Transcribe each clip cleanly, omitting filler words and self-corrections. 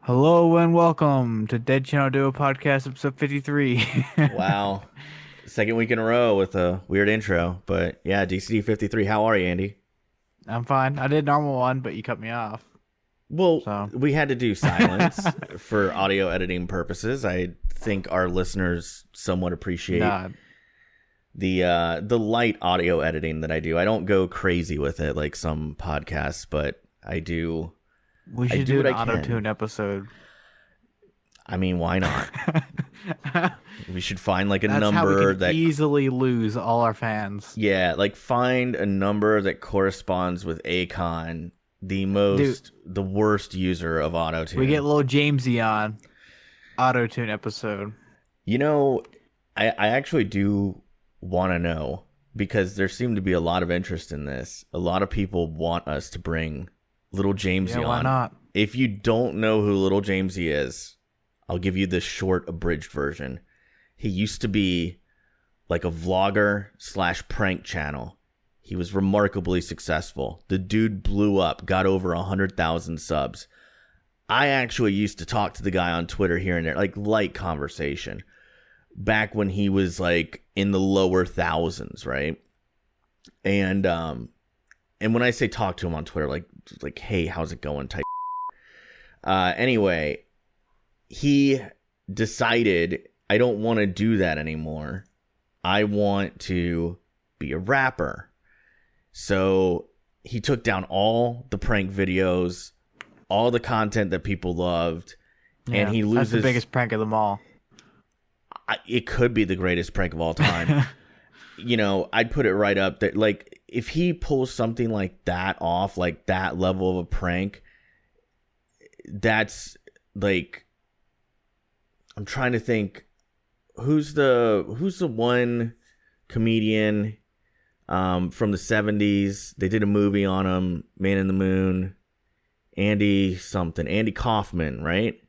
Hello and welcome to Dead Channel Duo Podcast, episode 53. Wow. Second week in a row with a weird intro. But yeah, DCD 53. How are you, Andy? I'm fine. I did normal one, but you cut me off. Well, So, we had to do silence for audio editing purposes. I think our listeners somewhat appreciate nah, the light audio editing that I do. I don't go crazy with it like some podcasts, but I do we I should do do what an I auto can. tune episode. I mean, why not? We should find like a That's how we number can that easily lose all our fans. yeah, like find a number that corresponds with Akon, Dude, the worst user of autotune. we get little Jamesy on auto tune episode. You know, I actually do want to know because there seemed to be a lot of interest in this. A lot of people want us to bring little Jamesy Yeah, why on. not? If you don't know who little Jamesy is, I'll give you the short abridged version. He used to be like a vlogger / prank channel. He was remarkably successful. The dude blew up, got over 100,000 subs. I actually used to talk to the guy on Twitter here and there, like light conversation, back when he was like in the lower thousands, right? And when I say talk to him on Twitter, like hey, how's it going type. Anyway, he decided I don't want to do that anymore. I want to be a rapper. So he took down all the prank videos, all the content that people loved, Yeah, and he that's loses. the biggest prank of them all. It could be the greatest prank of all time. You know, I'd put it right up there. Like, if he pulls something like that off, like that level of a prank, that's like, I'm trying to think, who's the one comedian from the 70s? They did a movie on him, Man in the Moon. Andy Kaufman, right?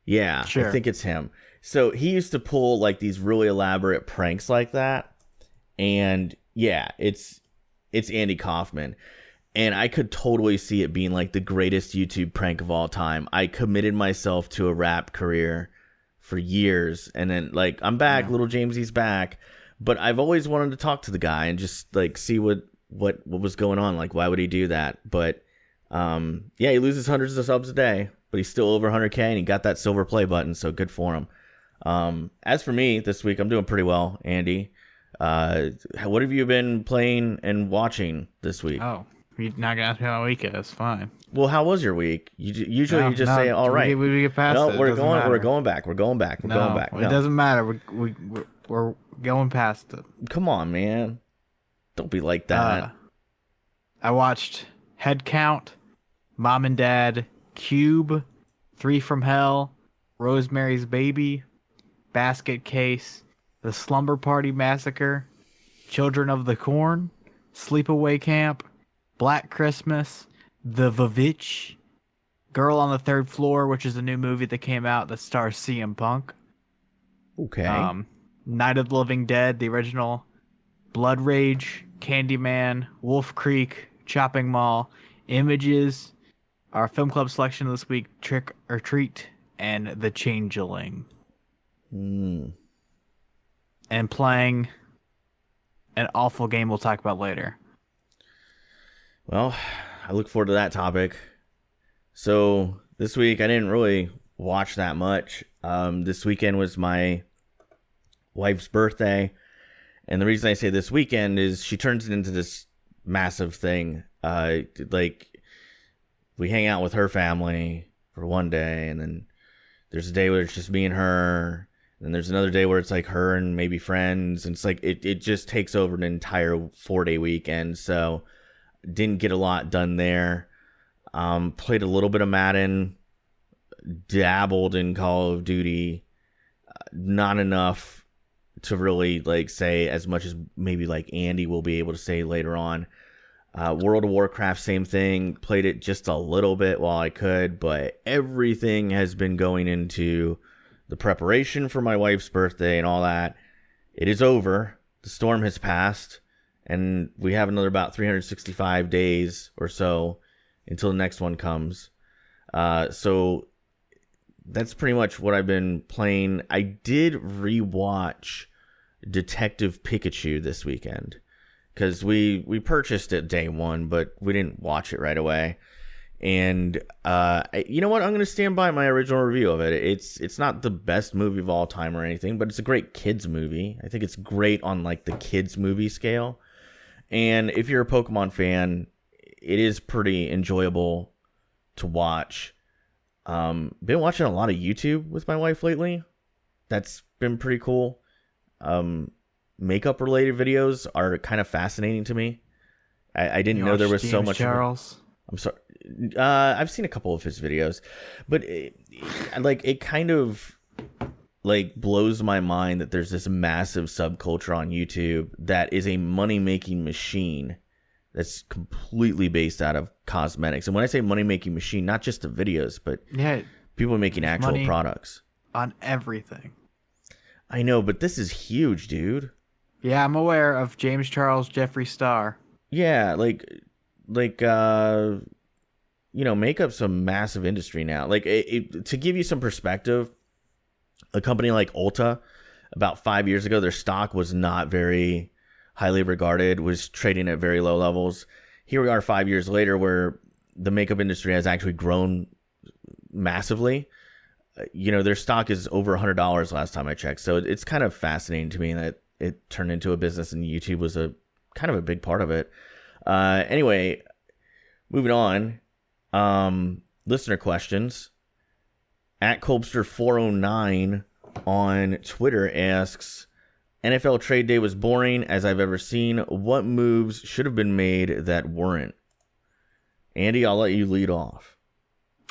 Yeah, Sure. I think it's him. So he used to pull like these really elaborate pranks like that. And yeah, it's Andy Kaufman. And I could totally see it being like the greatest YouTube prank of all time. I committed myself to a rap career for years. And then like, I'm back, Yeah. little Jamesy's back. But I've always wanted to talk to the guy and just like see what was going on. Like, why would he do that? But yeah, he loses hundreds of subs a day, but he's still over 100K and he got that silver play button. So good for him. As for me this week, I'm doing pretty well, Andy. What have you been playing and watching this week? Oh, you're not going to ask me how my week is. Fine. Well, how was your week? Usually No, you just no, say, all right. We get past No, it. It we're doesn't going matter. back. We're going back. We're No, going back. it No. doesn't matter. We're going past it. Come on, man. Don't be like that. I watched Head Count, Mom and Dad, Cube, Three from Hell, Rosemary's Baby, Basket Case, The Slumber Party Massacre, Children of the Corn, Sleepaway Camp, Black Christmas, The Vavitch, Girl on the Third Floor, which is a new movie that came out that stars CM Punk. Okay. Night of the Living Dead, the original, Blood Rage, Candyman, Wolf Creek, Chopping Mall, Images, our film club selection this week, Trick or Treat, and The Changeling. Hmm. And playing an awful game we'll talk about later. Well, I look forward to that topic. So this week I didn't really watch that much. This weekend was my wife's birthday. And the reason I say this weekend is she turns it into this massive thing. Like, we hang out with her family for one day, and then there's a day where it's just me and her, and then there's another day where it's like her and maybe friends, and it's like it just takes over an entire 4-day weekend. So didn't get a lot done there. Played a little bit of Madden, dabbled in Call of Duty, not enough to really like say as much as maybe like Andy will be able to say later on. World of Warcraft, same thing. Played it just a little bit while I could, but everything has been going into the preparation for my wife's birthday and all that. It is over. The storm has passed, and we have another about 365 days or so until the next one comes. So that's pretty much what I've been playing. I did rewatch Detective Pikachu this weekend because we purchased it day one, but we didn't watch it right away. And you know what? I'm going to stand by my original review of it. It's not the best movie of all time or anything, but it's a great kids movie. I think it's great on like the kids movie scale. And if you're a Pokemon fan, it is pretty enjoyable to watch. Been watching a lot of YouTube with my wife lately. That's been pretty cool. Makeup related videos are kind of fascinating to me. I didn't know there was so much. Charles. I'm sorry. I've seen a couple of his videos, but it kind of like blows my mind that there's this massive subculture on YouTube that is a money-making machine that's completely based out of cosmetics. And when I say money-making machine, not just the videos, but people making actual products on everything. I know, but this is huge, dude. Yeah, I'm aware of James Charles Jeffree Star. Yeah, makeup's a massive industry now. To give you some perspective, a company like Ulta, about 5 years ago, their stock was not very highly regarded, was trading at very low levels. Here we are 5 years later where the makeup industry has actually grown massively. Their stock is over $100 last time I checked. So it's kind of fascinating to me that it turned into a business and YouTube was a kind of a big part of it. Anyway, moving on. Listener questions. At Colbster409 on Twitter asks, NFL trade day was boring as I've ever seen. What moves should have been made that weren't? Andy, I'll let you lead off.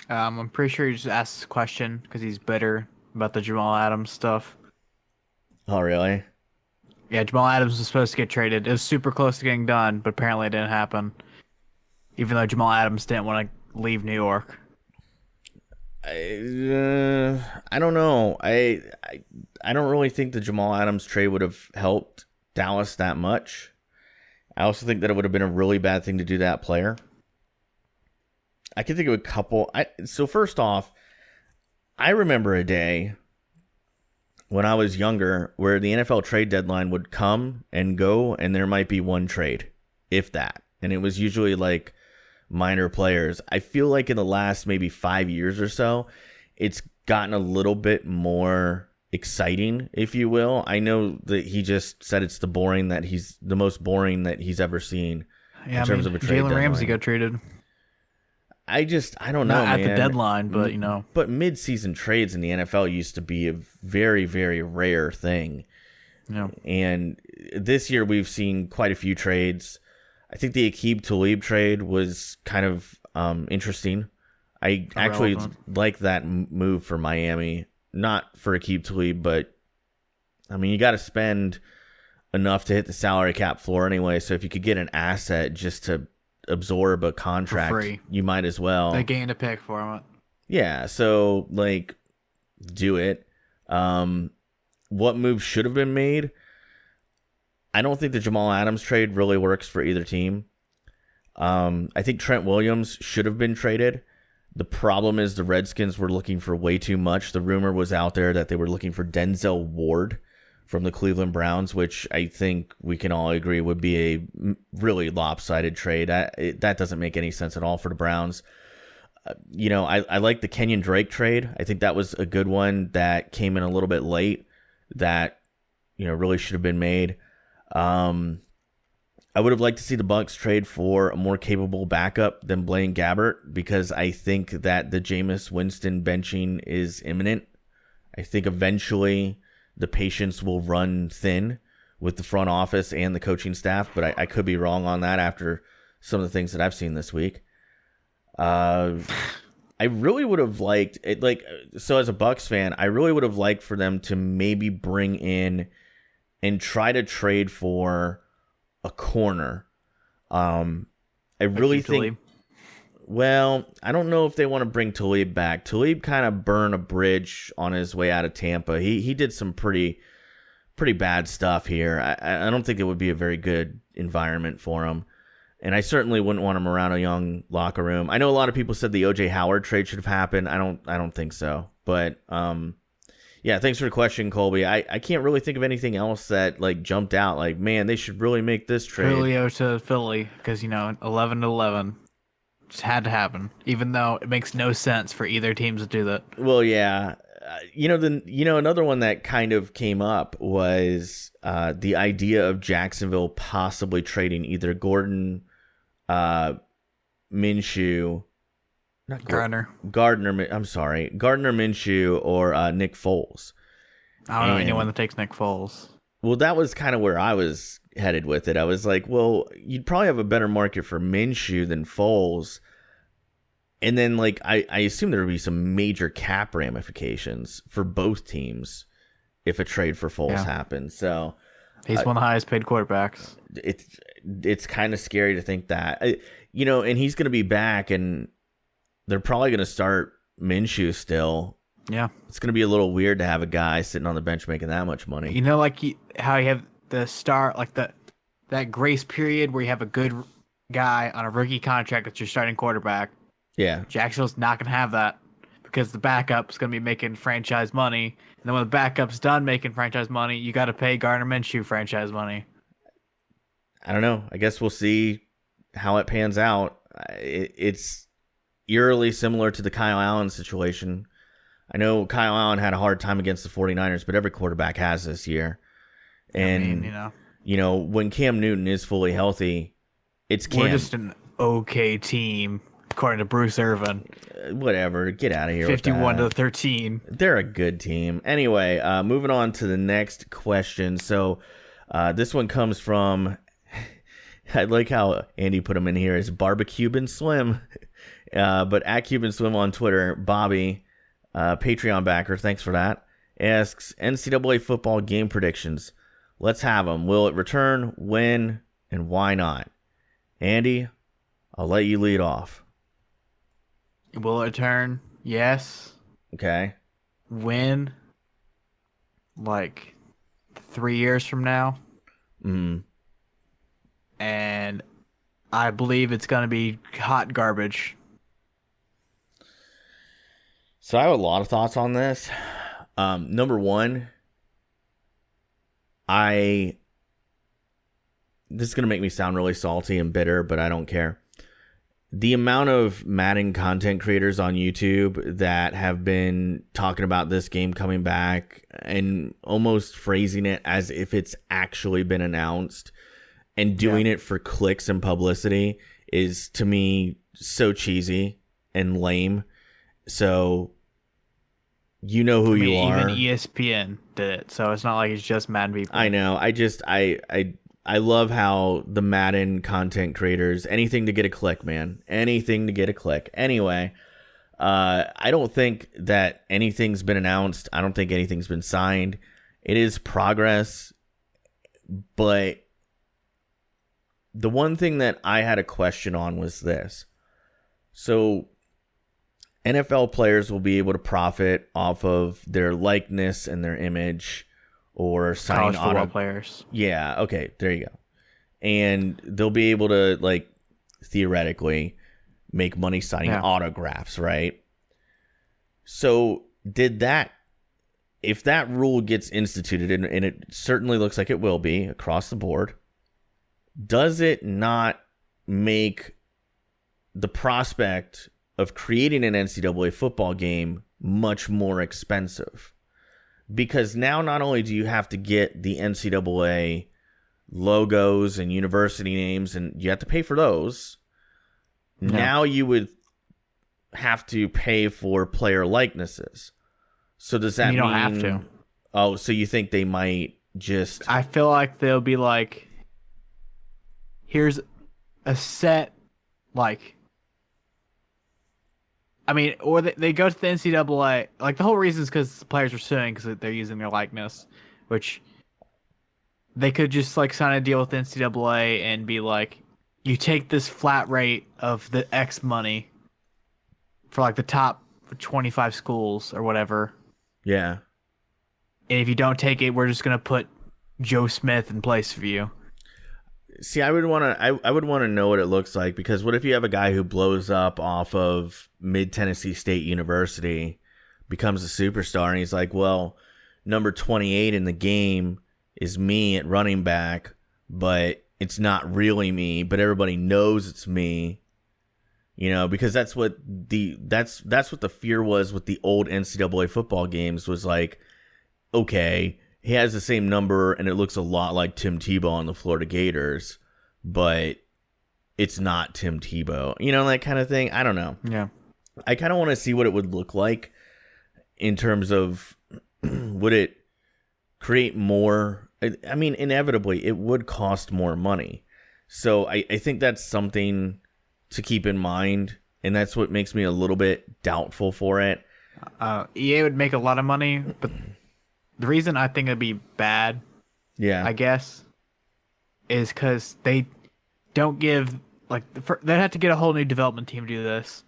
I'm pretty sure he just asked this question because he's bitter about the Jamal Adams stuff. Oh, really? Yeah, Jamal Adams was supposed to get traded. It was super close to getting done, but apparently it didn't happen. Even though Jamal Adams didn't want to leave New York. I don't know. I don't really think the Jamal Adams trade would have helped Dallas that much. I also think that it would have been a really bad thing to do that player. I can think of a couple. So first off, I remember a day when I was younger where the NFL trade deadline would come and go, and there might be one trade, if that. And it was usually like minor players. I feel like in the last maybe 5 years or so, it's gotten a little bit more exciting, if you will. I know that he just said it's the most boring that he's ever seen in terms of a trade Jalen deadline. Ramsey got traded. I don't know, Not man. at the deadline, but But mid-season trades in the NFL used to be a very, very rare thing. Yeah. And this year we've seen quite a few trades. I think the Aqib Talib trade was kind of interesting. I actually like that move for Miami. Not for Aqib Talib, but I mean, you got to spend enough to hit the salary cap floor anyway. So if you could get an asset just to absorb a contract, for free, you might as well. They gained a pick for him. Yeah, so do it. What moves should have been made? I don't think the Jamal Adams trade really works for either team. I think Trent Williams should have been traded. The problem is the Redskins were looking for way too much. The rumor was out there that they were looking for Denzel Ward from the Cleveland Browns, which I think we can all agree would be a really lopsided trade. That doesn't make any sense at all for the Browns. I like the Kenyon Drake trade. I think that was a good one that came in a little bit late that, really should have been made. I would have liked to see the Bucs trade for a more capable backup than Blaine Gabbert because I think that the Jameis Winston benching is imminent. I think eventually the patience will run thin with the front office and the coaching staff, but I could be wrong on that after some of the things that I've seen this week. I really would have liked it, so as a Bucs fan, I really would have liked for them to maybe bring in and try to trade for a corner. I really think, well, I don't know if they want to bring Talib back. Talib kind of burned a bridge on his way out of Tampa. He did some pretty bad stuff here. I don't think it would be a very good environment for him. And I certainly wouldn't want him around a young locker room. I know a lot of people said the O.J. Howard trade should have happened. I don't think so. But yeah, thanks for the question, Colby. I can't really think of anything else that like jumped out. Like, man, they should really make this trade. Julio to Philly, because 11-11 just had to happen, even though it makes no sense for either teams to do that. Well, yeah, another one that kind of came up was the idea of Jacksonville possibly trading either Gardner Minshew, or Nick Foles. I don't know anyone that takes Nick Foles. Well, that was kind of where I was headed with it. I was like, well, you'd probably have a better market for Minshew than Foles. And then, like, I assume there would be some major cap ramifications for both teams if a trade for Foles happened. So he's one of the highest paid quarterbacks. It's kind of scary to think that, and he's going to be back, and they're probably going to start Minshew still. Yeah, it's going to be a little weird to have a guy sitting on the bench making that much money. Like how you have the start, like that grace period where you have a good guy on a rookie contract that's your starting quarterback. Yeah. Jacksonville's not going to have that because the backup's going to be making franchise money. And then when the backup's done making franchise money, you got to pay Gardner Minshew franchise money. I don't know. I guess we'll see how it pans out. It's eerily similar to the Kyle Allen situation. I know Kyle Allen had a hard time against the 49ers, but every quarterback has this year. And, when Cam Newton is fully healthy, it's Cam. We're just an okay team. According to Bruce Irvin. Whatever. Get out of here. 51-13. They're a good team. Anyway, moving on to the next question. So this one comes from, I like how Andy put him in here, is BBQbanSlim. But at QbanSlim on Twitter, Bobby, Patreon backer, thanks for that, asks NCAA football game predictions. Let's have them. Will it return? When? And why not? Andy, I'll let you lead off. Will it return? Yes. Okay. When? Like 3 years from now. And I believe it's going to be hot garbage. So I have a lot of thoughts on this. Number one, this is going to make me sound really salty and bitter, but I don't care. The amount of Madden content creators on YouTube that have been talking about this game coming back and almost phrasing it as if it's actually been announced and doing it for clicks and publicity is, to me, so cheesy and lame. So, you know who you are. Even ESPN did it, so it's not like it's just Madden people. I know. I love how the Madden content creators, anything to get a click, man. Anything to get a click. Anyway, I don't think that anything's been announced. I don't think anything's been signed. It is progress. But the one thing that I had a question on was this. So NFL players will be able to profit off of their likeness and their image. Or signing college football players. Yeah, okay, there you go. And they'll be able to, like, theoretically make money signing autographs, right? So if that rule gets instituted, and it certainly looks like it will be across the board, does it not make the prospect of creating an NCAA football game much more expensive? Because now not only do you have to get the NCAA logos and university names, and you have to pay for those, now you would have to pay for player likenesses. So does that mean... You don't have to. Oh, so you think they might just... I feel like they'll be like, here's a set, like... I mean, or they go to the NCAA. Like, the whole reason is because the players are suing because they're using their likeness, which they could just, like, sign a deal with the NCAA and be like, you take this flat rate of the X money for, like, the top 25 schools or whatever. Yeah. And if you don't take it, we're just going to put Joe Smith in place for you. See, I would want to. I would want to know what it looks like, because what if you have a guy who blows up off of Mid Tennessee State University, becomes a superstar, and he's like, well, number 28 in the game is me at running back, but it's not really me, but everybody knows it's me. You know, because that's what the fear was with the old NCAA football games, was like, okay, he has the same number and it looks a lot like Tim Tebow on the Florida Gators, but it's not Tim Tebow. You know, that kind of thing. I don't know. Yeah. I kind of want to see what it would look like in terms of would it create more? I mean, inevitably, it would cost more money. So I think that's something to keep in mind, and that's what makes me a little bit doubtful for it. EA would make a lot of money, but the reason I think it'd be bad, I guess, is because they don't give, like, they'd have to get a whole new development team to do this,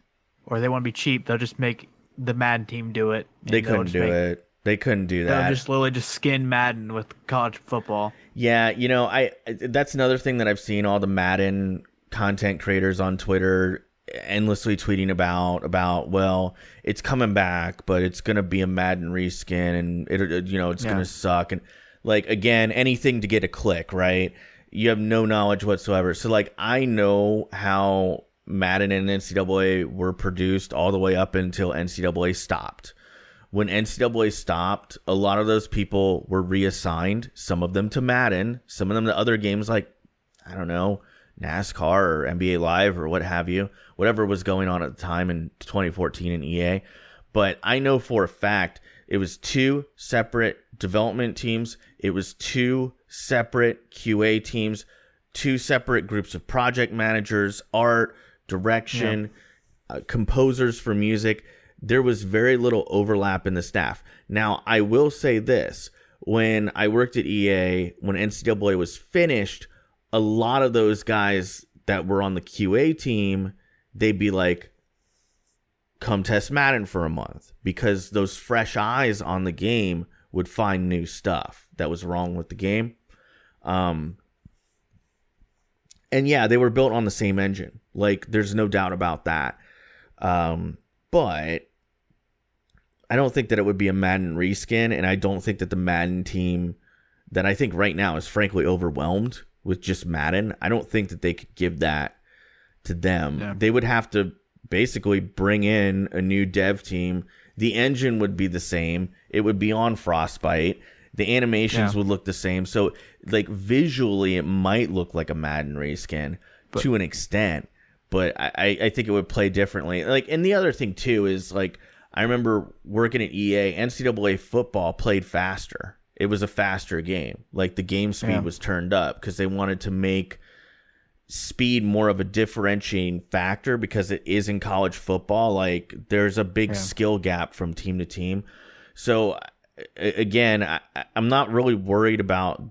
or they want to be cheap. They'll just make the Madden team do it. They couldn't do it. They couldn't do that. They'll just literally just skin Madden with college football. Yeah, you know, that's another thing that I've seen all the Madden content creators on Twitter endlessly tweeting about, well, it's coming back, but it's gonna be a Madden reskin, and it's gonna suck, and like, again, anything to get a click, right? You have no knowledge whatsoever. So like, I know how Madden and NCAA were produced all the way up until NCAA stopped. When NCAA stopped, a lot of those people were reassigned, some of them to Madden, some of them to other games like, I don't know, NASCAR or NBA Live or what have you, whatever was going on at the time in 2014 in EA. But I know for a fact it was 2 separate development teams. It was 2 separate QA teams, 2 separate groups of project managers, art, direction, composers for music. There was very little overlap in the staff. Now, I will say this. When I worked at EA, when NCAA was finished, a lot of those guys that were on the QA team, they'd be like, come test Madden for a month, because those fresh eyes on the game would find new stuff that was wrong with the game. And yeah, they were built on the same engine. Like, there's no doubt about that. But I don't think that it would be a Madden reskin, and I don't think that the Madden team that I think right now is frankly overwhelmed with just Madden, I don't think that they could give that to them. Yeah. They would have to basically bring in a new dev team. The engine would be the same. It would be on Frostbite. The animations would look the same. So, like, visually, it might look like a Madden reskin to an extent, but I think it would play differently. Like, and the other thing too is, like, I remember working at EA. NCAA football played faster. It was a faster game. Like, the game speed was turned up because they wanted to make speed more of a differentiating factor, because it is in college football. Like, there's a big skill gap from team to team. So again, I'm not really worried about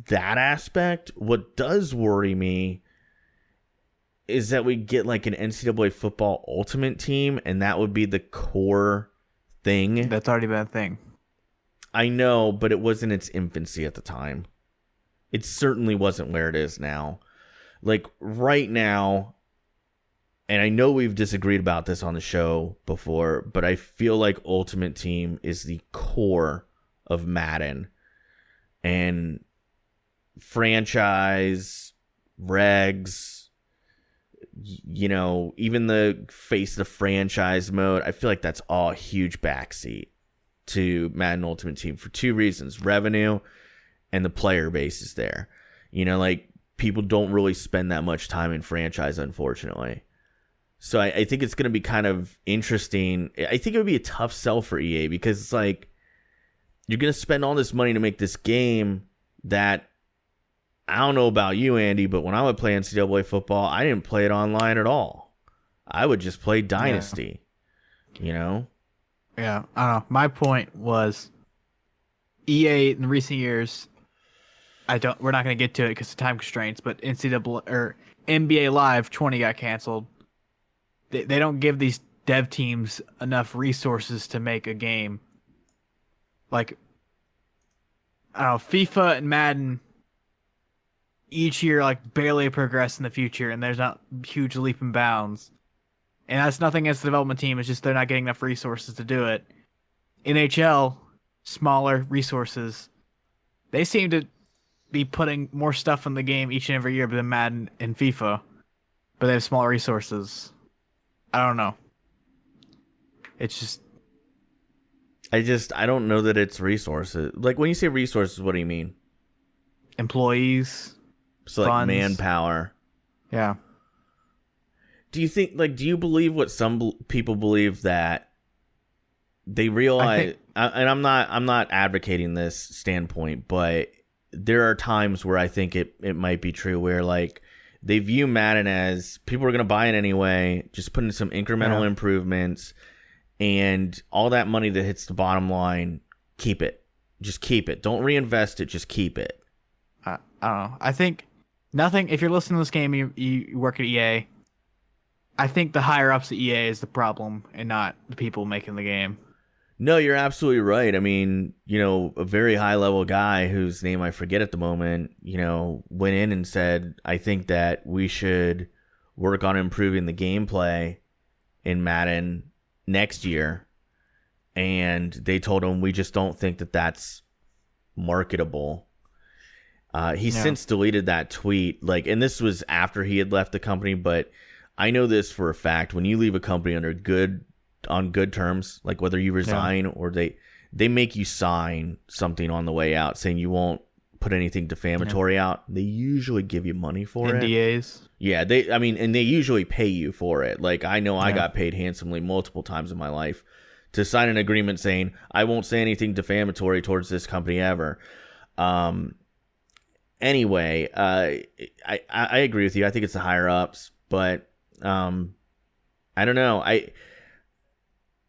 that aspect. What does worry me is that we get like an NCAA football ultimate team, and that would be the core thing. That's already been a thing. I know, but it was in its infancy at the time. It certainly wasn't where it is now. Like, right now, and I know we've disagreed about this on the show before, but I feel like Ultimate Team is the core of Madden. And franchise, regs, you know, even the face the franchise mode, I feel like that's all a huge backseat to Madden Ultimate Team for 2 reasons: revenue, and the player base is there. You know, like, people don't really spend that much time in franchise, unfortunately. So I think it's going to be kind of interesting. I think it would be a tough sell for EA, because it's like, you're going to spend all this money to make this game that, I don't know about you, Andy, but when I would play NCAA football, I didn't play it online at all. I would just play Dynasty, you know? Yeah, I don't know. My point was, EA in recent years, we're not going to get to it because of time constraints, but NCAA or NBA Live 20 got canceled. They don't give these dev teams enough resources to make a game. Like, I don't know, FIFA and Madden, each year like barely progress in the future, and there's not huge leap and bounds. And that's nothing against the development team. It's just they're not getting enough resources to do it. NHL, smaller resources. They seem to be putting more stuff in the game each and every year than Madden and FIFA, but they have smaller resources. I don't know. It's just... I don't know that it's resources. Like, when you say resources, what do you mean? Employees. So, like, funds. manpower. Yeah. Do you think, like, do you believe what some people believe, that they realize, and I'm not advocating this standpoint, but there are times where I think it might be true where, like, they view Madden as people are going to buy it anyway, just put in some incremental improvements, and all that money that hits the bottom line, keep it. Just keep it. Don't reinvest it. Just keep it. I don't know. I think nothing, if you're listening to this game, you work at EA, I think the higher ups at EA is the problem and not the people making the game. No, you're absolutely right. I mean, you know, a very high level guy whose name I forget at the moment, you know, went in and said, I think that we should work on improving the gameplay in Madden next year. And they told him, we just don't think that that's marketable. He since deleted that tweet. Like, and this was after he had left the company, but I know this for a fact. When you leave a company on good terms, like whether you resign or they make you sign something on the way out saying you won't put anything defamatory out, they usually give you money for NDAs. it. Yeah, and they usually pay you for it. Like, I know I got paid handsomely multiple times in my life to sign an agreement saying I won't say anything defamatory towards this company ever. Anyway, I agree with you. I think it's the higher ups, but I don't know.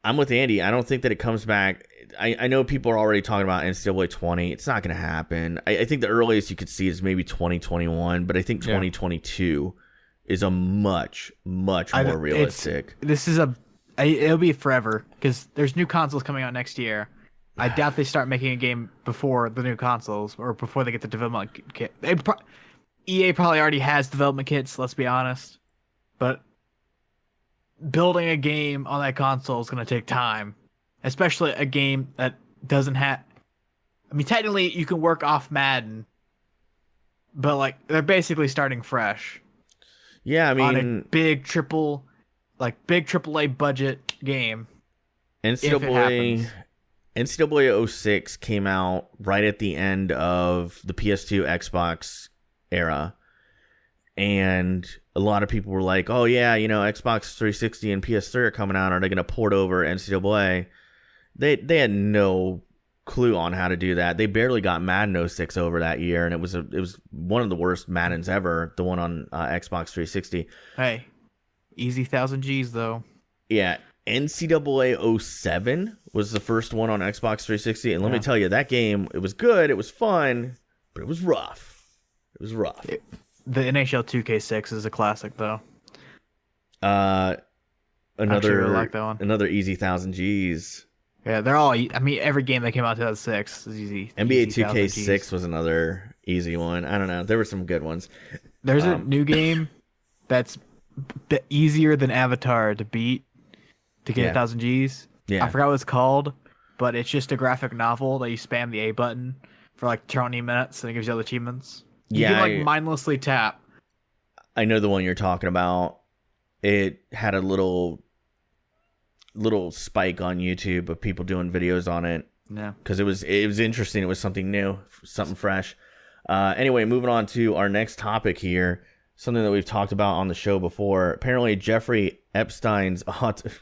I'm with Andy. I don't think that it comes back. I know people are already talking about NCAA 20. It's not going to happen. I think the earliest you could see is maybe 2021, but I think 2022 is a much more realistic. It'll be forever because there's new consoles coming out next year. I doubt they start making a game before the new consoles or before they get the development kit. EA probably already has development kits, let's be honest. But building a game on that console is going to take time, especially a game that doesn't have... I mean, technically, you can work off Madden, but, like, they're basically starting fresh. Yeah, I mean... On a big AAA budget game. NCAA 06 came out right at the end of the PS2 Xbox era. And a lot of people were like, oh, yeah, you know, Xbox 360 and PS3 are coming out. Are they going to port over NCAA? They had no clue on how to do that. They barely got Madden 06 over that year, and it was one of the worst Maddens ever, the one on Xbox 360. Hey, easy 1,000 Gs, though. Yeah, NCAA 07 was the first one on Xbox 360, and let me tell you, that game, it was good, it was fun, but it was rough. It was rough. The NHL 2K6 is a classic, though. Another like that one. Another easy 1,000 Gs. Yeah, they're all... I mean, every game that came out in 2006 is easy. NBA easy 2K6 was another easy one. I don't know. There were some good ones. There's a new game that's easier than Avatar to beat to get 1,000 Gs. Yeah. I forgot what it's called, but it's just a graphic novel that you spam the A button for like 20 minutes and it gives you all the achievements. You can like mindlessly tap. I know the one you're talking about. It had a little spike on YouTube of people doing videos on it. Yeah. Because it was interesting. It was something new, something fresh. Anyway, moving on to our next topic here. Something that we've talked about on the show before. Apparently, Jeffrey Epstein's...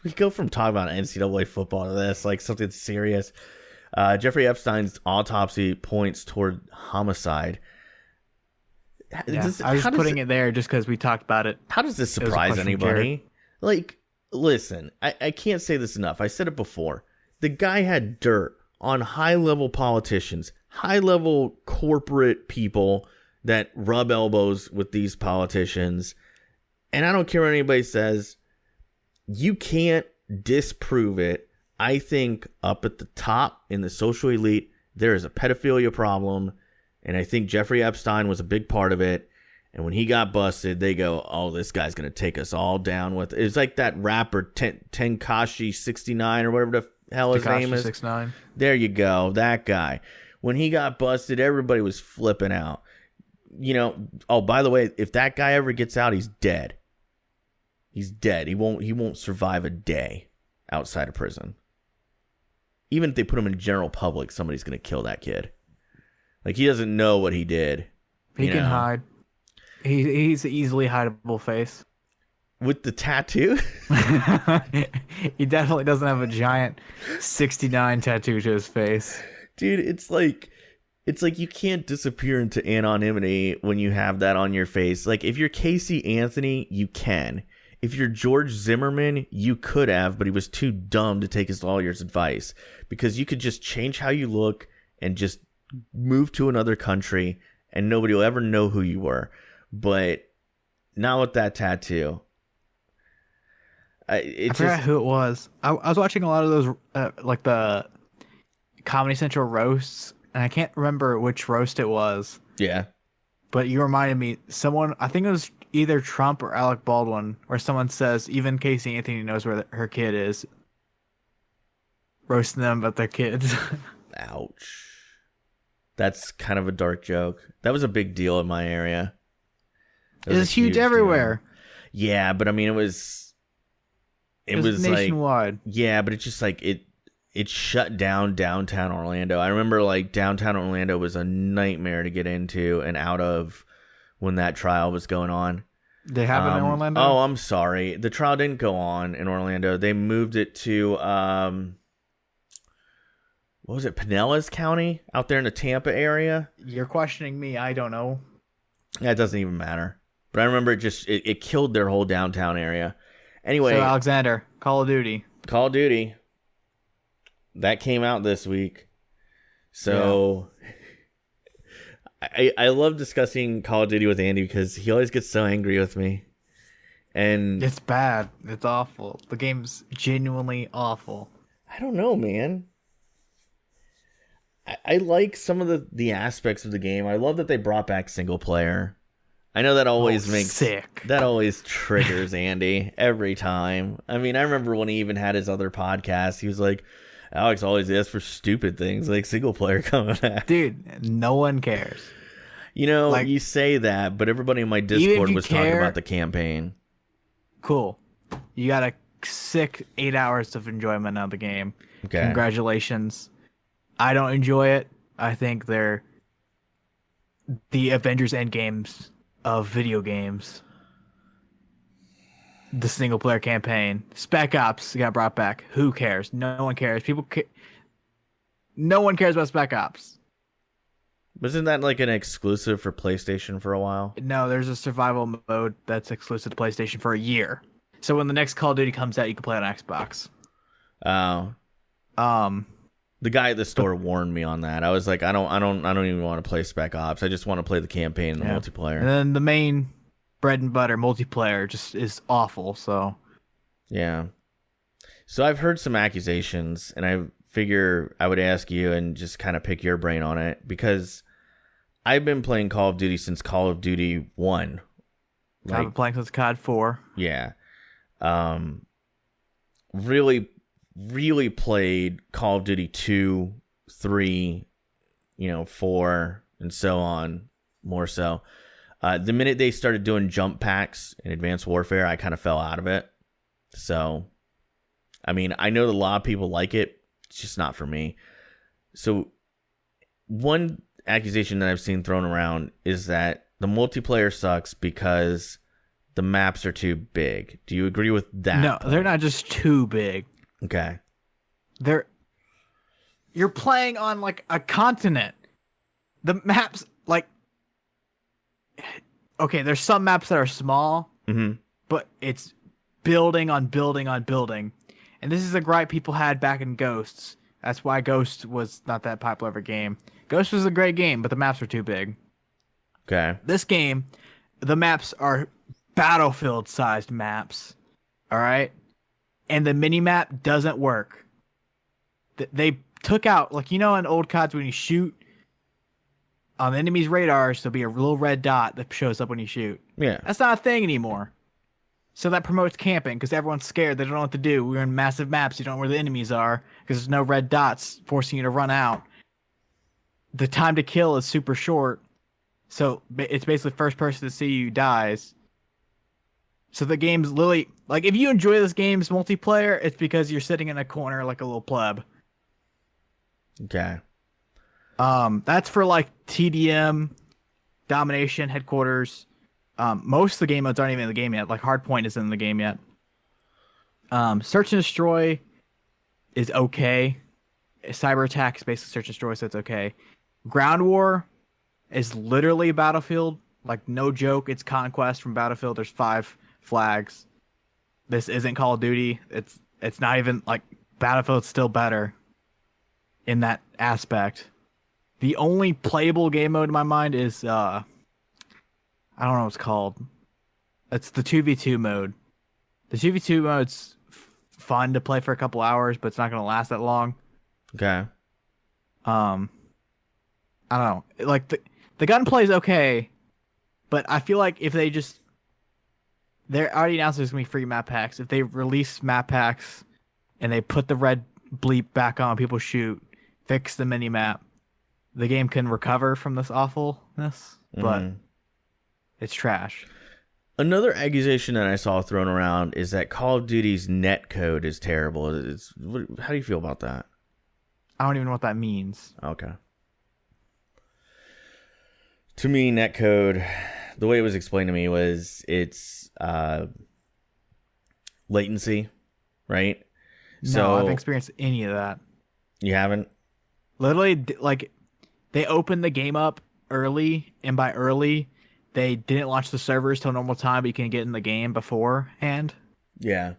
we go from talking about NCAA football to this, like something serious. Jeffrey Epstein's autopsy points toward homicide. Yeah, I was putting it there just because we talked about it. How does this surprise anybody? Like, listen, I can't say this enough. I said it before. The guy had dirt on high-level politicians, high-level corporate people that rub elbows with these politicians. And I don't care what anybody says. You can't disprove it. I think up at the top in the social elite, there is a pedophilia problem. And I think Jeffrey Epstein was a big part of it. And when he got busted, they go, "Oh, this guy's gonna take us all down with." It's like that rapper Tenkashi 69 or whatever the hell his name is. 69. There you go, that guy. When he got busted, everybody was flipping out. Oh, by the way, if that guy ever gets out, he's dead. He's dead. He won't survive a day outside of prison. Even if they put him in general public, somebody's gonna kill that kid. Like, he doesn't know what he did. He can hide. He's an easily hideable face. With the tattoo? He definitely doesn't have a giant 69 tattoo to his face. Dude, it's like you can't disappear into anonymity when you have that on your face. Like, if you're Casey Anthony, you can. If you're George Zimmerman, you could have, but he was too dumb to take his lawyer's advice. Because you could just change how you look and just move to another country and nobody will ever know who you were. But not with that tattoo. I forgot who it was. I was watching a lot of those, like the Comedy Central roasts, and I can't remember which roast it was. Yeah. But you reminded me, I think it was either Trump or Alec Baldwin, where someone says, even Casey Anthony knows where her kid is. Roasting them about their kids. Ouch. That's kind of a dark joke. That was a big deal in my area. It was huge everywhere. Deal. Yeah, but I mean, it was nationwide. Like, yeah, but it's just like it shut down downtown Orlando. I remember like downtown Orlando was a nightmare to get into and out of when that trial was going on. They have it in Orlando? Oh, I'm sorry. The trial didn't go on in Orlando. They moved it to what was it, Pinellas County out there in the Tampa area? You're questioning me. I don't know. Yeah, it doesn't even matter. But I remember it killed their whole downtown area. Anyway. So, Alexander, Call of Duty. Call of Duty. That came out this week. So, yeah. I love discussing Call of Duty with Andy because he always gets so angry with me. And it's bad. It's awful. The game's genuinely awful. I don't know, man. I like some of the aspects of the game. I love that they brought back single player. I know that always makes sick. That always triggers Andy every time. I mean, I remember when he even had his other podcast, he was like, Alex always asks for stupid things like single player coming back. Dude, no one cares. Like, you say that, but everybody in my Discord was talking about the campaign. Cool. You got a sick 8 hours of enjoyment of the game. Okay. Congratulations. I don't enjoy it. I think they're the Avengers Endgames of video games. The single player campaign. Spec Ops got brought back. Who cares? No one cares. No one cares about Spec Ops. Wasn't that like an exclusive for PlayStation for a while? No, there's a survival mode that's exclusive to PlayStation for a year. So when the next Call of Duty comes out, you can play it on Xbox. Oh. The guy at the store warned me on that. I was like, I don't even want to play Spec Ops. I just want to play the campaign and the multiplayer. And then the main bread and butter multiplayer just is awful. So, yeah. So I've heard some accusations, and I figure I would ask you and just kind of pick your brain on it because I've been playing Call of Duty since Call of Duty 1. I've been playing since COD 4. Yeah. Really played Call of Duty 2, 3, 4, and so on, more so. The minute they started doing jump packs in Advanced Warfare, I kind of fell out of it. So, I mean, I know that a lot of people like it. It's just not for me. So, one accusation that I've seen thrown around is that the multiplayer sucks because the maps are too big. Do you agree with that? No, they're not just too big. Okay. You're playing on like a continent. The maps, like, okay, there's some maps that are small, but it's building on building on building. And this is a gripe people had back in Ghosts. That's why Ghost was not that popular of a game. Ghost was a great game, but the maps were too big. Okay. This game, the maps are Battlefield-sized maps. All right? And the mini-map doesn't work. They took out, like, in old CODs when you shoot, on the enemy's radars, there'll be a little red dot that shows up when you shoot. Yeah. That's not a thing anymore. So that promotes camping because everyone's scared. They don't know what to do. We're in massive maps. You don't know where the enemies are because there's no red dots forcing you to run out. The time to kill is super short. So it's basically first person to see you dies. So the game's literally like if you enjoy this game's multiplayer, it's because you're sitting in a corner like a little pleb. Okay. That's for like TDM, Domination, Headquarters. Most of the game modes aren't even in the game yet. Like Hardpoint isn't in the game yet. Search and Destroy is okay. Cyber Attack is basically Search and Destroy, so it's okay. Ground War is literally Battlefield. Like no joke, it's Conquest from Battlefield. There's 5 flags. This isn't Call of Duty. It's not even like Battlefield's still better in that aspect. The only playable game mode in my mind is I don't know what it's called. It's the 2v2 mode. The 2v2 mode's fun to play for a couple hours, but it's not going to last that long. Okay. I don't know. Like the gunplay is okay, but I feel like if they just they're already announced there's going to be free map packs. If they release map packs and they put the red bleep back on, people shoot, fix the mini map, the game can recover from this awfulness, but it's trash. Another accusation that I saw thrown around is that Call of Duty's net code is terrible. How do you feel about that? I don't even know what that means. Okay. To me, net code, the way it was explained to me was it's latency, right? No, I haven't experienced any of that. You haven't? Literally, like, they opened the game up early, and by early, they didn't launch the servers till normal time, but you can get in the game beforehand. Yeah.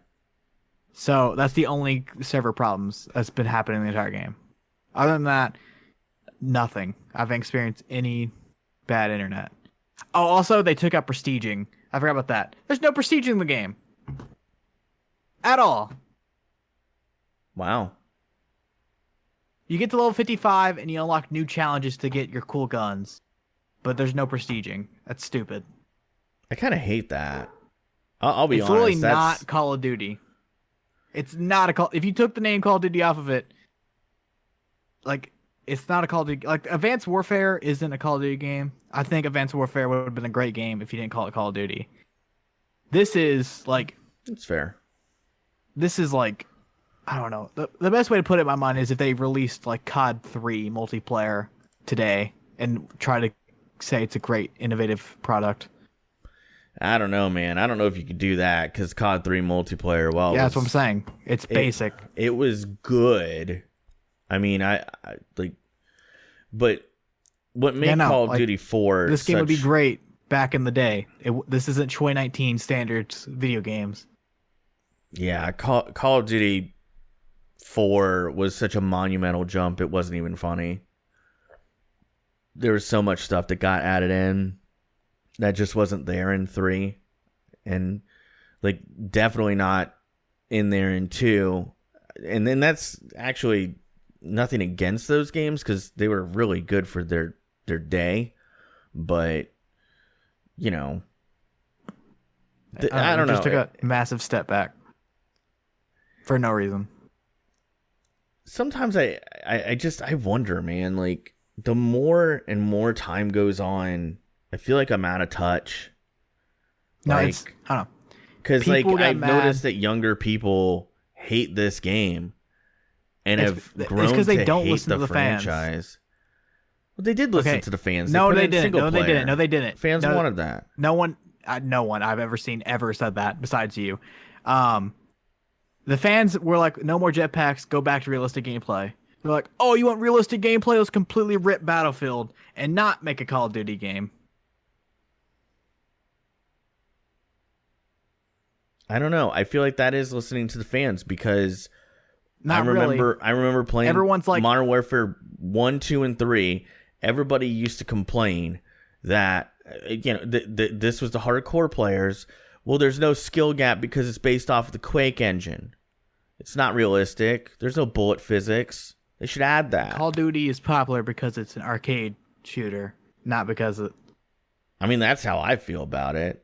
So that's the only server problems that's been happening in the entire game. Other than that, nothing. I haven't experienced any bad internet. Oh, also, they took out prestiging. I forgot about that. There's no prestiging in the game. At all. Wow. You get to level 55 and you unlock new challenges to get your cool guns. But there's no prestiging. That's stupid. I kind of hate that. I'll be honest. It's really not Call of Duty. It's not a Call... If you took the name Call of Duty off of it, like, it's not a Call of Duty... Like, Advanced Warfare isn't a Call of Duty game. I think Advanced Warfare would have been a great game if you didn't call it Call of Duty. This is, like... It's fair. This is, like... I don't know. The best way to put it in my mind is if they released, like, COD 3 multiplayer today and try to say it's a great, innovative product. I don't know, man. I don't know if you could do that because COD 3 multiplayer, well... Yeah, that's what I'm saying. It's basic. It was good. I mean, I like... But what made Call of Duty 4... This game would be great back in the day. This isn't 2019 standards video games. Yeah, Call of Duty 4 was such a monumental jump, it wasn't even funny. There was so much stuff that got added in that just wasn't there in 3. And, like, definitely not in there in 2. And then that's actually nothing against those games because they were really good for their day. But, you know, I don't know. Just took a massive step back for no reason. Sometimes I wonder, man, like, the more and more time goes on, I feel like I'm out of touch. No, like, I don't know. Because, like, I've noticed that younger people hate this game and have grown to hate the franchise. Well, they did listen to the fans. No, they didn't. No, they didn't. Fans wanted that. No one I've ever seen ever said that besides you. The fans were like, no more jetpacks, go back to realistic gameplay. They're like, oh, you want realistic gameplay? Let's completely rip Battlefield and not make a Call of Duty game. I don't know. I feel like that is listening to the fans because I remember playing Everyone's like, Modern Warfare 1, 2, and 3. Everybody used to complain that this was the hardcore players. Well, there's no skill gap because it's based off of the Quake engine. It's not realistic. There's no bullet physics. They should add that. Call of Duty is popular because it's an arcade shooter. not because of I mean, that's how I feel about it.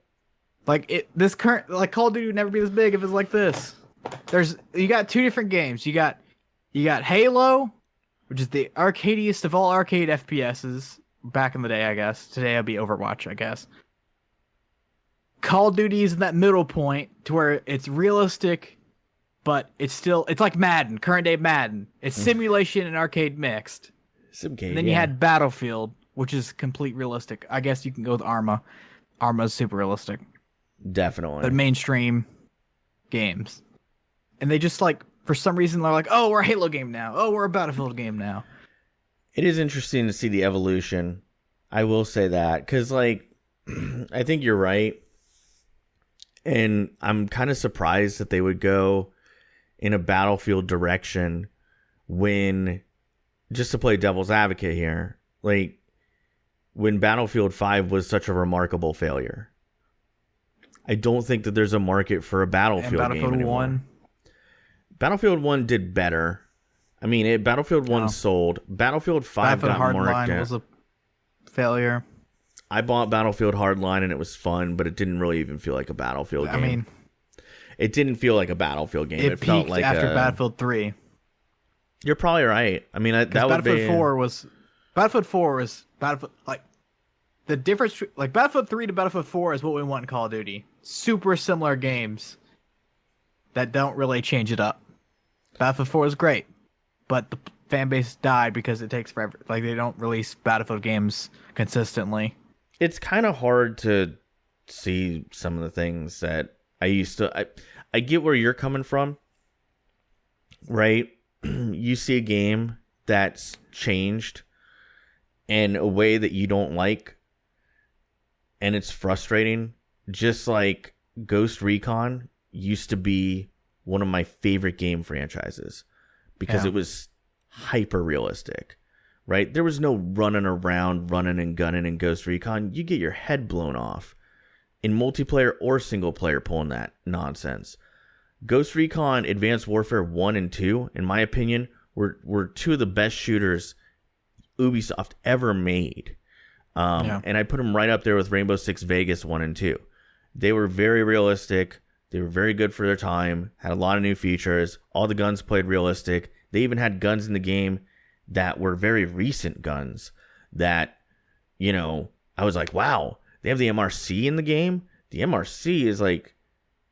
this current Call of Duty would never be this big if it's like this. You got two different games. You got Halo, which is the arcadiest of all arcade FPSs back in the day, I guess. Today it'd be Overwatch, I guess. Call of Duty is in that middle point to where it's realistic, but it's like Madden, current day Madden. It's simulation and arcade mixed. And then you had Battlefield, which is complete realistic. I guess you can go with Arma. Arma's super realistic. Definitely. But mainstream games. And they just for some reason they're like, oh, we're a Halo game now. Oh, we're a Battlefield game now. It is interesting to see the evolution. I will say that. Because, I think you're right. And I'm kind of surprised that they would go in a Battlefield direction when, just to play devil's advocate here, when Battlefield 5 was such a remarkable failure. I don't think that there's a market for a Battlefield game anymore. 1? Battlefield 1 did better. I mean, Battlefield 1 sold. Battlefield 5 got marked. Hardline was a failure. I bought Battlefield Hardline and it was fun, but it didn't really even feel like a Battlefield game. I mean, it didn't feel like a Battlefield game. It felt like after Battlefield 3. You're probably right. I mean, that would Battlefield be 4 was Battlefield the difference Battlefield 3 to Battlefield 4 is what we want in Call of Duty. Super similar games that don't really change it up. Battlefield 4 is great, but the fan base died because it takes forever. They don't release Battlefield games consistently. It's kind of hard to see some of the things that I used to. I get where you're coming from, right? You see a game that's changed in a way that you don't like, and it's frustrating. Just like Ghost Recon used to be one of my favorite game franchises because it was hyper realistic. Right? There was no running around, running and gunning in Ghost Recon. You get your head blown off in multiplayer or single player pulling that nonsense. Ghost Recon Advanced Warfare 1 and 2, in my opinion, were two of the best shooters Ubisoft ever made. And I put them right up there with Rainbow Six Vegas 1 and 2. They were very realistic. They were very good for their time. Had a lot of new features. All the guns played realistic. They even had guns in the game that were very recent guns that, I was like, wow, they have the MRC in the game. The MRC is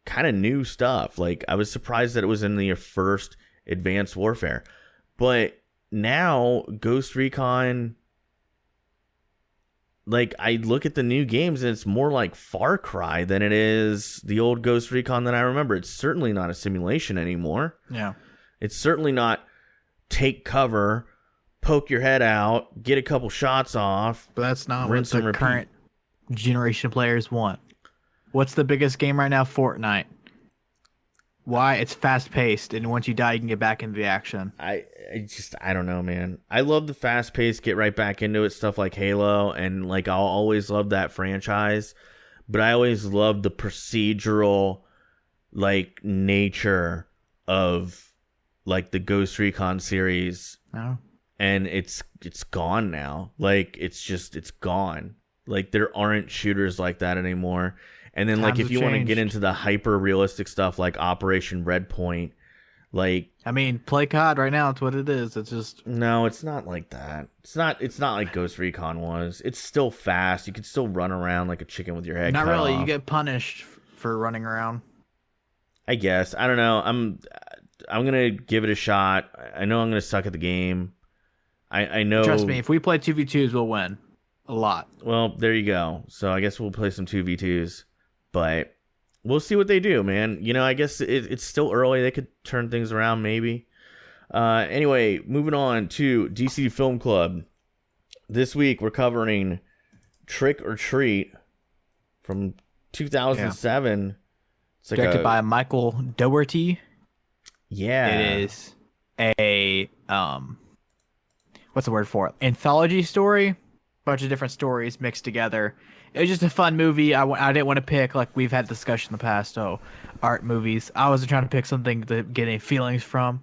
kind of new stuff. I was surprised that it was in the first Advanced Warfare. But now Ghost Recon, I look at the new games and it's more like Far Cry than it is the old Ghost Recon that I remember. It's certainly not a simulation anymore. Yeah. It's certainly not take cover, poke your head out, get a couple shots off. But that's not what the current generation of players want. What's the biggest game right now? Fortnite. Why? It's fast paced, and once you die, you can get back into the action. I don't know, man. I love the fast paced, get right back into it stuff like Halo, and I'll always love that franchise. But I always loved the procedural, nature of the Ghost Recon series. Oh. And it's gone now. It's gone. There aren't shooters like that anymore. And then Times if you want to get changed. into the hyper realistic stuff like Operation Red Point, I mean, play COD right now. It's what it is. It's just no, it's not like that. It's not like Ghost Recon was. It's still fast. You can still run around like a chicken with your head not cut really. off. You get punished for running around. I guess. I don't know. I'm gonna give it a shot. I know I'm gonna suck at the game. I know. Trust me, if we play 2v2s, we'll win. A lot. Well, there you go. So I guess we'll play some 2v2s. But we'll see what they do, man. I guess it's still early. They could turn things around maybe. Anyway, moving on to DCD Film Club. This week we're covering Trick or Treat from 2007. Yeah. It's directed by Michael Dougherty. Yeah. It is a what's the word for it? Anthology story. Bunch of different stories mixed together. It was just a fun movie. I didn't want to pick, we've had discussion in the past, art movies. I wasn't trying to pick something to get any feelings from.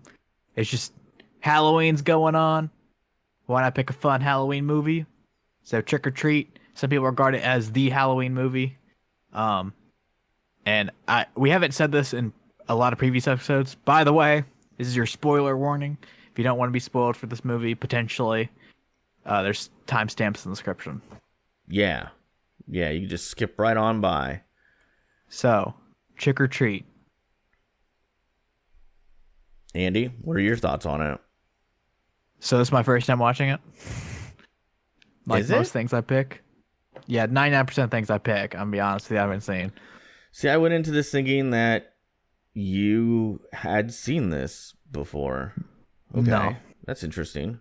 It's just Halloween's going on. Why not pick a fun Halloween movie? So Trick or Treat, some people regard it as the Halloween movie. And we haven't said this in a lot of previous episodes. By the way, this is your spoiler warning. If you don't want to be spoiled for this movie, potentially, there's timestamps in the description. Yeah. Yeah, you can just skip right on by. So, Trick or Treat. Andy, what are your thoughts on it? So this is my first time watching it. Like Is it? most things I pick. Yeah, 99% of things I pick, I'm gonna be honest with you, I haven't seen. See, I went into this thinking that you had seen this before. Okay. No. That's interesting.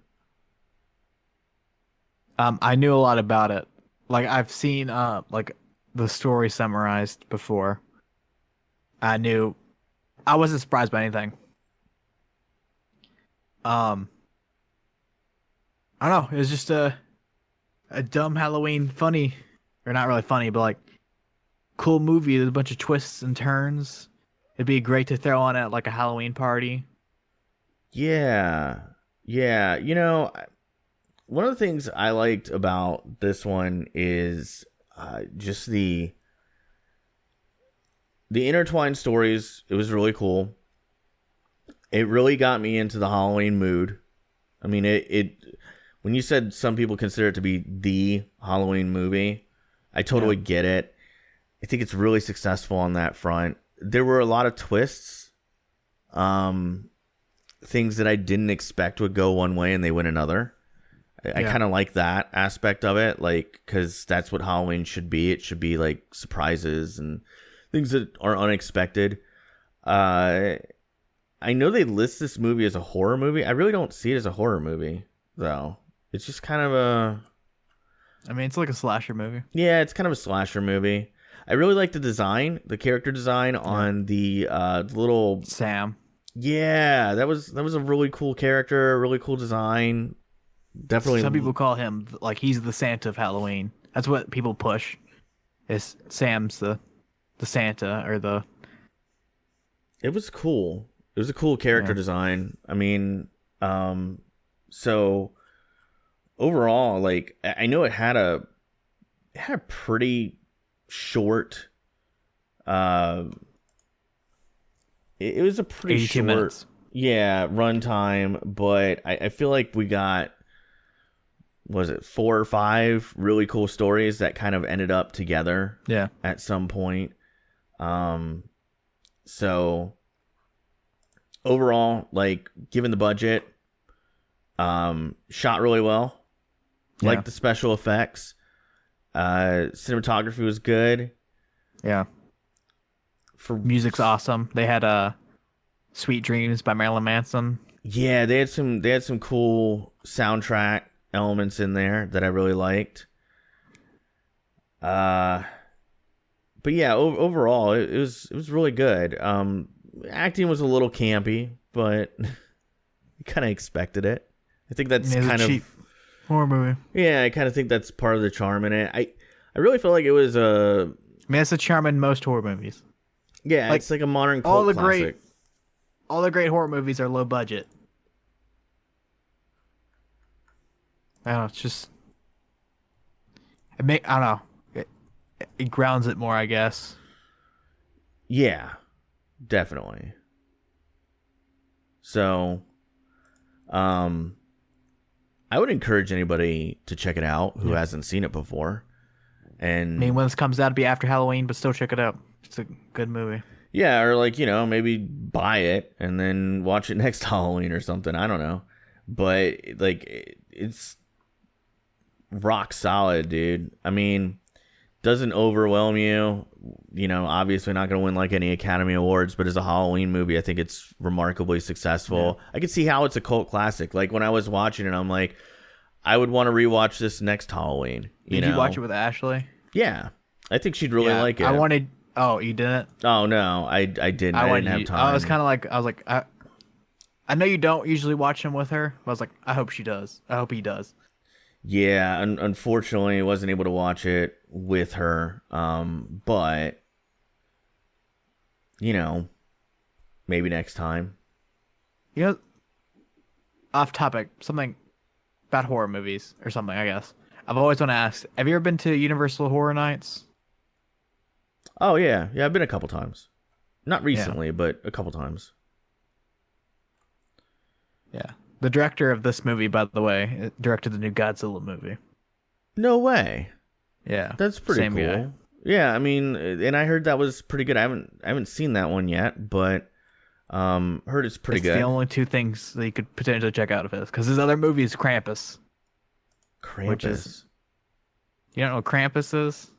I knew a lot about it. Like I've seen like the story summarized before. I wasn't surprised by anything. I don't know, it was just a dumb Halloween funny, or not really funny, but like cool movie. There's a bunch of twists and turns. It'd be great to throw on at like a Halloween party. Yeah. Yeah. One of the things I liked about this one is just the intertwined stories. It was really cool. It really got me into the Halloween mood. I mean, it when you said some people consider it to be the Halloween movie, I totally get it. I think it's really successful on that front. There were a lot of twists, things that I didn't expect would go one way and they went another. I kind of like that aspect of it, like, because that's what Halloween should be. It should be like surprises and things that are unexpected. I know they list this movie as a horror movie. I really don't see it as a horror movie, though. It's just kind of I mean, it's like a slasher movie. Yeah, it's kind of a slasher movie. I really like the design, the character design on the little Sam. Yeah, that was a really cool character, a really cool design. Definitely. Some people call him like he's the Santa of Halloween. That's what people push. Is Sam's the Santa or the. It was cool. It was a cool character design. I mean, so overall, like I know it had a pretty short. It was a pretty short minutes. Runtime, but I feel like we got, was it 4 or 5 really cool stories that kind of ended up together at some point. So overall, like, given the budget, shot really well. Like the special effects, cinematography was good. Yeah. Music's awesome. They had Sweet Dreams by Marilyn Manson. Yeah, they had some cool soundtrack elements in there that I really liked. But yeah, overall it was really good. Acting was a little campy, but you kind of expected it. I think that's kind of cheap horror movie. Yeah, I kind of think that's part of the charm in it. I really felt like it was I mean, that's the charm in most horror movies. Yeah, like, it's like a modern cult classic. All the great horror movies are low budget. I don't know. It's just I don't know. It grounds it more, I guess. Yeah, definitely. So, I would encourage anybody to check it out who hasn't seen it before. And I mean, when this comes out, it'll be after Halloween, but still check it out. It's a good movie. Yeah, or like, maybe buy it and then watch it next Halloween or something. I don't know. But like, it's rock solid, dude. I mean, doesn't overwhelm you. Obviously not going to win like any Academy Awards, but as a Halloween movie, I think it's remarkably successful. I can see how it's a cult classic. Like when I was watching it, I'm like, I would want to rewatch this next Halloween. Did you watch it with Ashley? Yeah. I think she'd really like it. Oh, you didn't? Oh, no, I didn't. I didn't have time. I was kind of like, I know you don't usually watch them with her, but I was like, I hope she does. I hope he does. Yeah, unfortunately, I wasn't able to watch it with her. But, maybe next time. Off topic, something about horror movies or something, I guess. I've always want to ask, have you ever been to Universal Horror Nights? Oh yeah, I've been a couple times. Not Yeah. recently, but a couple times. Yeah. The director of this movie, by the way, directed the new Godzilla movie. No way. Yeah. That's pretty Same cool. guy. Yeah, I mean, and I heard that was pretty good. I haven't seen that one yet, but heard it's pretty It's good. the only two things that you could potentially check out of his, because his other movie is Krampus. Krampus. Which is- You don't know what Krampus is?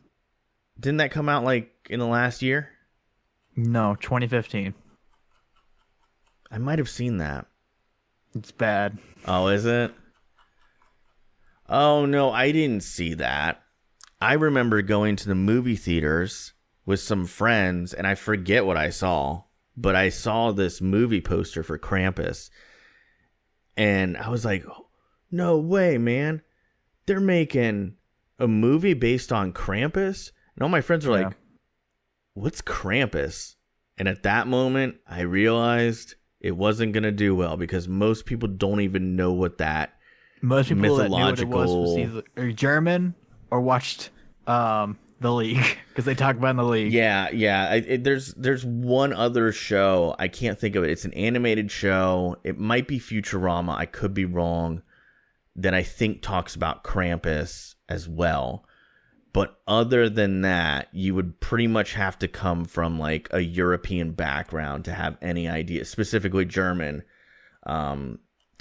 Didn't that come out like in the last year? No, 2015. I might have seen that. It's bad. Oh, is it? Oh no, I didn't see that. I remember going to the movie theaters with some friends, and I forget what I saw, but I saw this movie poster for Krampus, and I was like, no way, man. They're making a movie based on Krampus? And all my friends were like, what's Krampus? And at that moment, I realized it wasn't going to do well because most people don't even know what that Most people that knew what it mythological- was either German or watched The League, because they talk about it in The League. Yeah. There's one other show. I can't think of it. It's an animated show. It might be Futurama. I could be wrong. That I think talks about Krampus as well. But other than that, you would pretty much have to come from like a European background to have any idea, specifically German, to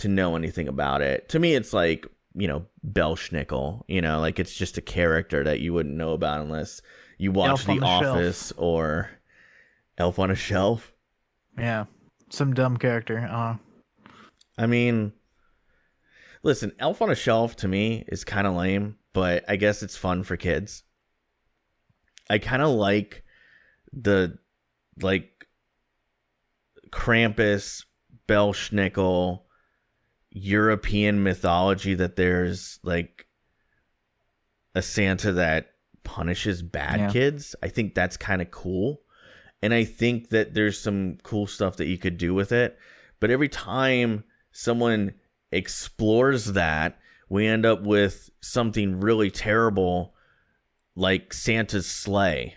know anything about it. To me, it's like, Belschnickel, like it's just a character that you wouldn't know about unless you watch Elf on The the Office or Elf on a Shelf. Yeah. Some dumb character. I mean, listen, Elf on a Shelf to me is kind of lame, but I guess it's fun for kids. I kind of like the Krampus, Belschnickel, European mythology that there's like a Santa that punishes bad kids. I think that's kind of cool. And I think that there's some cool stuff that you could do with it. But every time someone explores that, we end up with something really terrible like Santa's Slay.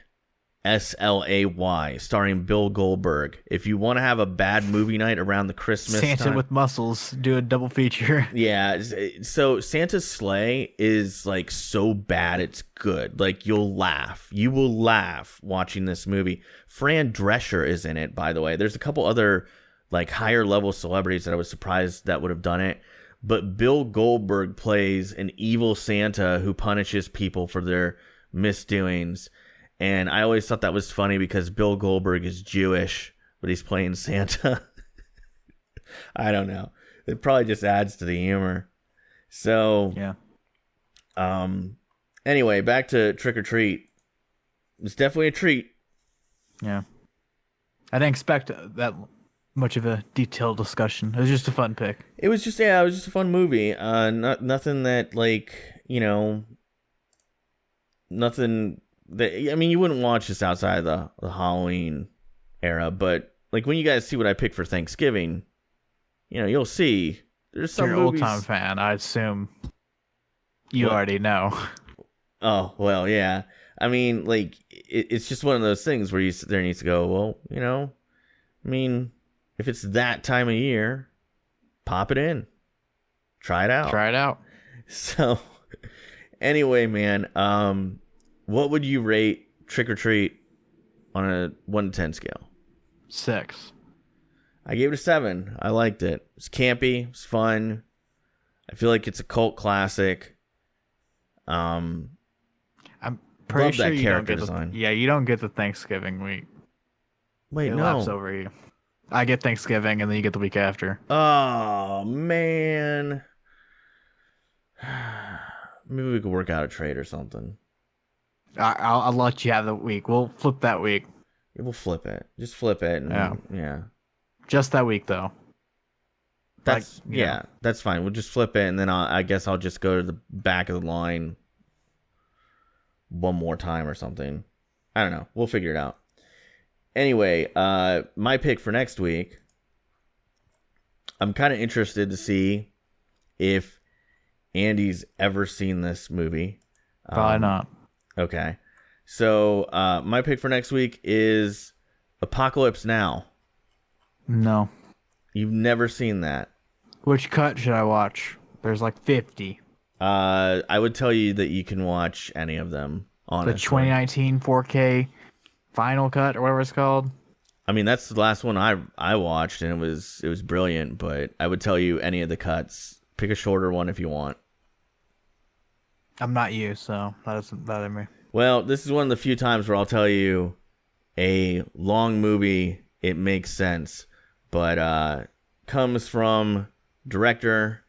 SLAY, starring Bill Goldberg. If you want to have a bad movie night around the Christmas Santa time, with muscles, do a double feature. Yeah, so Santa's Slay is like so bad it's good. Like you'll laugh. You will laugh watching this movie. Fran Drescher is in it, by the way. There's a couple other like higher level celebrities that I was surprised that would have done it. But Bill Goldberg plays an evil Santa who punishes people for their misdoings. And I always thought that was funny because Bill Goldberg is Jewish, but he's playing Santa. I don't know. It probably just adds to the humor. So, Yeah. Anyway, back to Trick or Treat. It's definitely a treat. Yeah. I didn't expect that much of a detailed discussion. It was just a fun pick. It was just a fun movie. Nothing that nothing that, I mean, you wouldn't watch this outside the Halloween era, but like when you guys see what I picked for Thanksgiving, you'll see there's some You're an movies. old-time fan. I assume you already know. Oh, well, yeah. I mean, like, it's just one of those things where you sit there and you need to go, well, I mean, if it's that time of year, pop it in. Try it out. Try it out. So, anyway, man, what would you rate Trick or Treat on a 1 to 10 scale? 6. I gave it a 7. I liked it. It's campy. It's fun. I feel like it's a cult classic. I'm pretty Love sure that you character don't get design. you don't get the Thanksgiving week. Wait, It no. laps over you. I get Thanksgiving, and then you get the week after. Oh, man. Maybe we could work out a trade or something. I'll let you have the week. We'll flip that week. Yeah, we'll flip it. Just flip it. And, yeah. Just that week, though. That's that's fine. We'll just flip it, and then I guess I'll just go to the back of the line one more time or something. I don't know. We'll figure it out. Anyway, my pick for next week, I'm kind of interested to see if Andy's ever seen this movie. Probably not. Okay. So my pick for next week is Apocalypse Now. No. You've never seen that. Which cut should I watch? There's like 50. I would tell you that you can watch any of them, honestly. The 2019 4K final cut or whatever it's called. I mean, that's the last one I watched, and it was brilliant. But I would tell you any of the cuts. Pick a shorter one if you want. I'm not you, so that doesn't bother me. Well, this is one of the few times where I'll tell you a long movie. It makes sense, but comes from director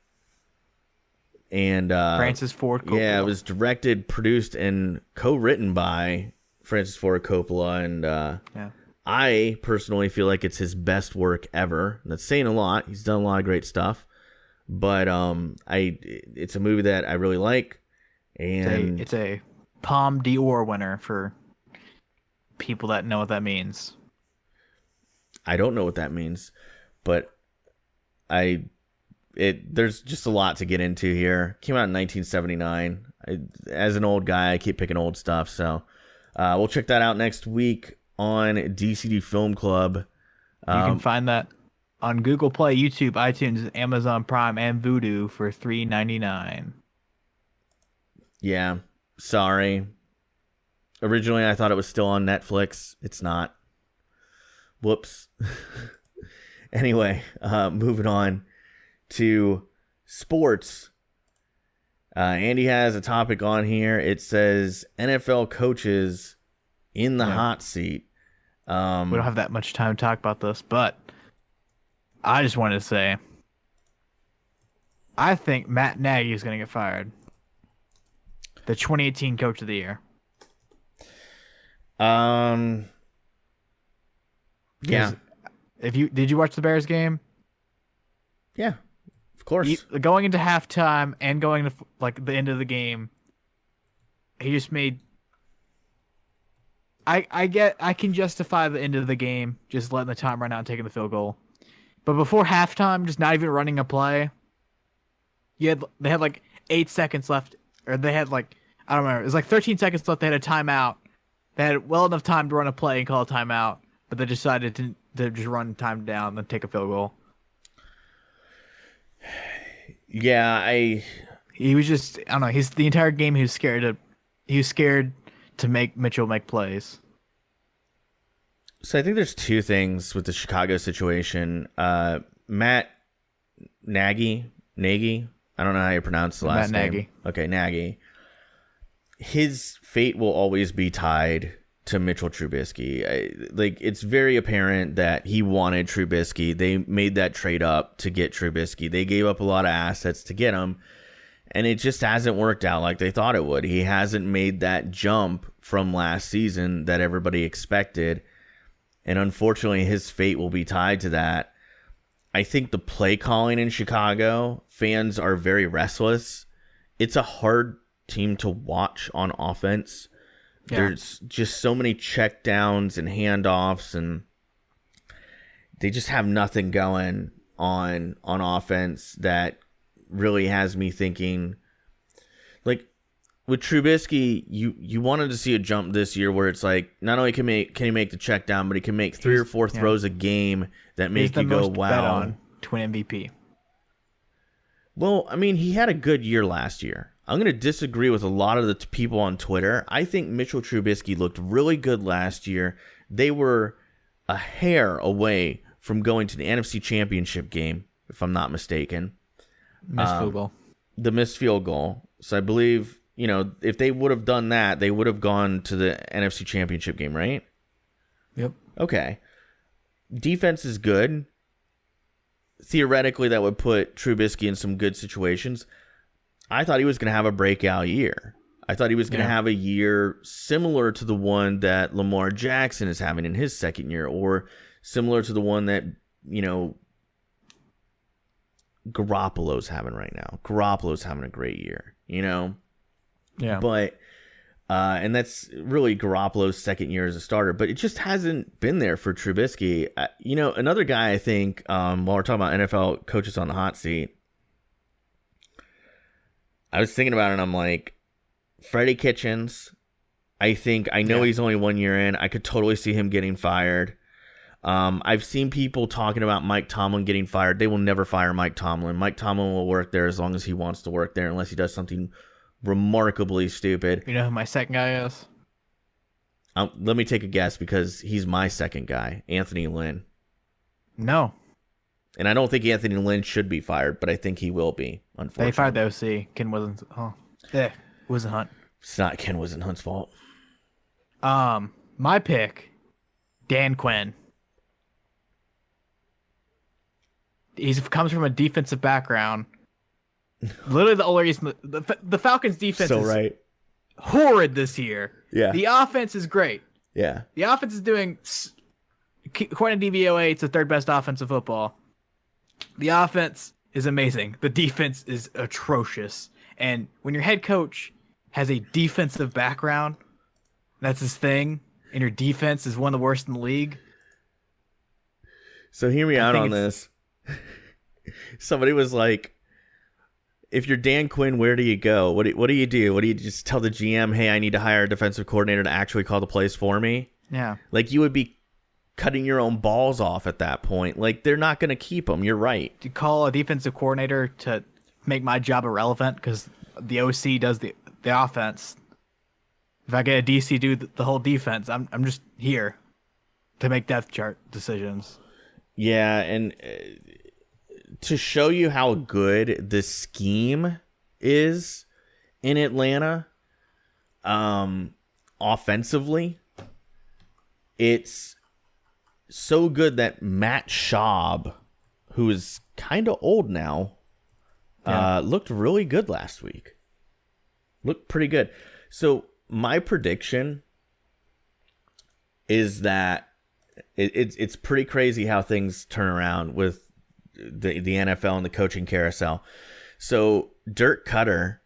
and Francis Ford Coppola. Yeah, it was directed, produced, and co-written by Francis Ford Coppola, and Yeah. I personally feel like it's his best work ever. That's saying a lot. He's done a lot of great stuff, but it's a movie that I really like, and It's a Palme d'Or winner for people that know what that means. I don't know what that means, but there's just a lot to get into here. Came out in 1979. As an old guy, I keep picking old stuff, so we'll check that out next week on DCD Film Club. You can find that on Google Play, YouTube, iTunes, Amazon Prime, and Vudu for $3.99. Yeah, sorry. Originally, I thought it was still on Netflix. It's not. Whoops. Anyway, moving on to sports. Andy has a topic on here. It says NFL coaches in the hot seat. We don't have that much time to talk about this, but I just wanted to say I think Matt Nagy is going to get fired. The 2018 Coach of the Year. Yeah. Did you watch the Bears game? Yeah, of course. Going into halftime and going to like the end of the game, he just made. I can justify the end of the game just letting the time run out and taking the field goal, but before halftime, just not even running a play. They had like 8 seconds left, or they had like I don't remember. It was like 13 seconds left. They had a timeout. They had well enough time to run a play and call a timeout, but they decided to just run time down and then take a field goal. Yeah, he was just I don't know. He's the entire game. He was scared to make Mitchell make plays. So I think there's two things with the Chicago situation. Matt Nagy, I don't know how you pronounce the last name. Nagy. Okay, Nagy. His fate will always be tied to Mitchell Trubisky. It's very apparent that he wanted Trubisky. They made that trade up to get Trubisky. They gave up a lot of assets to get him, and it just hasn't worked out like they thought it would. He hasn't made that jump from last season that everybody expected, and unfortunately his fate will be tied to that. I think the play calling in Chicago, fans are very restless. It's a hard team to watch on offense. Yeah. There's just so many check downs and handoffs, and they just have nothing going on offense that really has me thinking. Like with Trubisky, you wanted to see a jump this year where it's like not only can he make the check down, but he can make three or four throws a game that make you go, wow. Bet on to win MVP. Well, I mean, he had a good year last year. I'm going to disagree with a lot of the people on Twitter. I think Mitchell Trubisky looked really good last year. They were a hair away from going to the NFC Championship game, if I'm not mistaken. Missed field goal. The missed field goal. So I believe, if they would have done that, they would have gone to the NFC Championship game, right? Yep. Okay. Defense is good. Theoretically, that would put Trubisky in some good situations. I thought he was going to have a breakout year. I thought he was going to have a year similar to the one that Lamar Jackson is having in his second year, or similar to the one that, Garoppolo's having right now. Garoppolo's having a great year, Yeah. But, and that's really Garoppolo's second year as a starter, but it just hasn't been there for Trubisky. Another guy I think, while we're talking about NFL coaches on the hot seat, I was thinking about it, and I'm like, Freddie Kitchens, I know he's only 1 year in. I could totally see him getting fired. I've seen people talking about Mike Tomlin getting fired. They will never fire Mike Tomlin. Mike Tomlin will work there as long as he wants to work there, unless he does something remarkably stupid. You know who my second guy is? Let me take a guess, because he's my second guy, Anthony Lynn. No. And I don't think Anthony Lynn should be fired, but I think he will be, unfortunately. They fired the OC. Ken wasn't. Oh, yeah, wasn't Hunt. It's not Ken Hunt's fault. My pick, Dan Quinn. He comes from a defensive background. Literally the only reason the Falcons' defense is horrid this year. Yeah. The offense is great. Yeah. The offense is doing, according to DVOA, it's the third best offense of football. The offense is amazing. The defense is atrocious. And when your head coach has a defensive background, that's his thing, and your defense is one of the worst in the league. So hear me out on this. Somebody was like, if you're Dan Quinn, where do you go? What do you do? What do you just tell the GM, hey, I need to hire a defensive coordinator to actually call the plays for me? Yeah. Like, you would be cutting your own balls off at that point. Like, they're not going to keep him. You're right. To call a defensive coordinator to make my job irrelevant because the OC does the offense. If I get a DC do the whole defense, I'm just here to make depth chart decisions. Yeah, and to show you how good the scheme is in Atlanta, offensively, it's so good that Matt Schaub, who is kind of old now, looked really good last week. Looked pretty good. So my prediction is that it's pretty crazy how things turn around with the NFL and the coaching carousel. So Dirk Cutter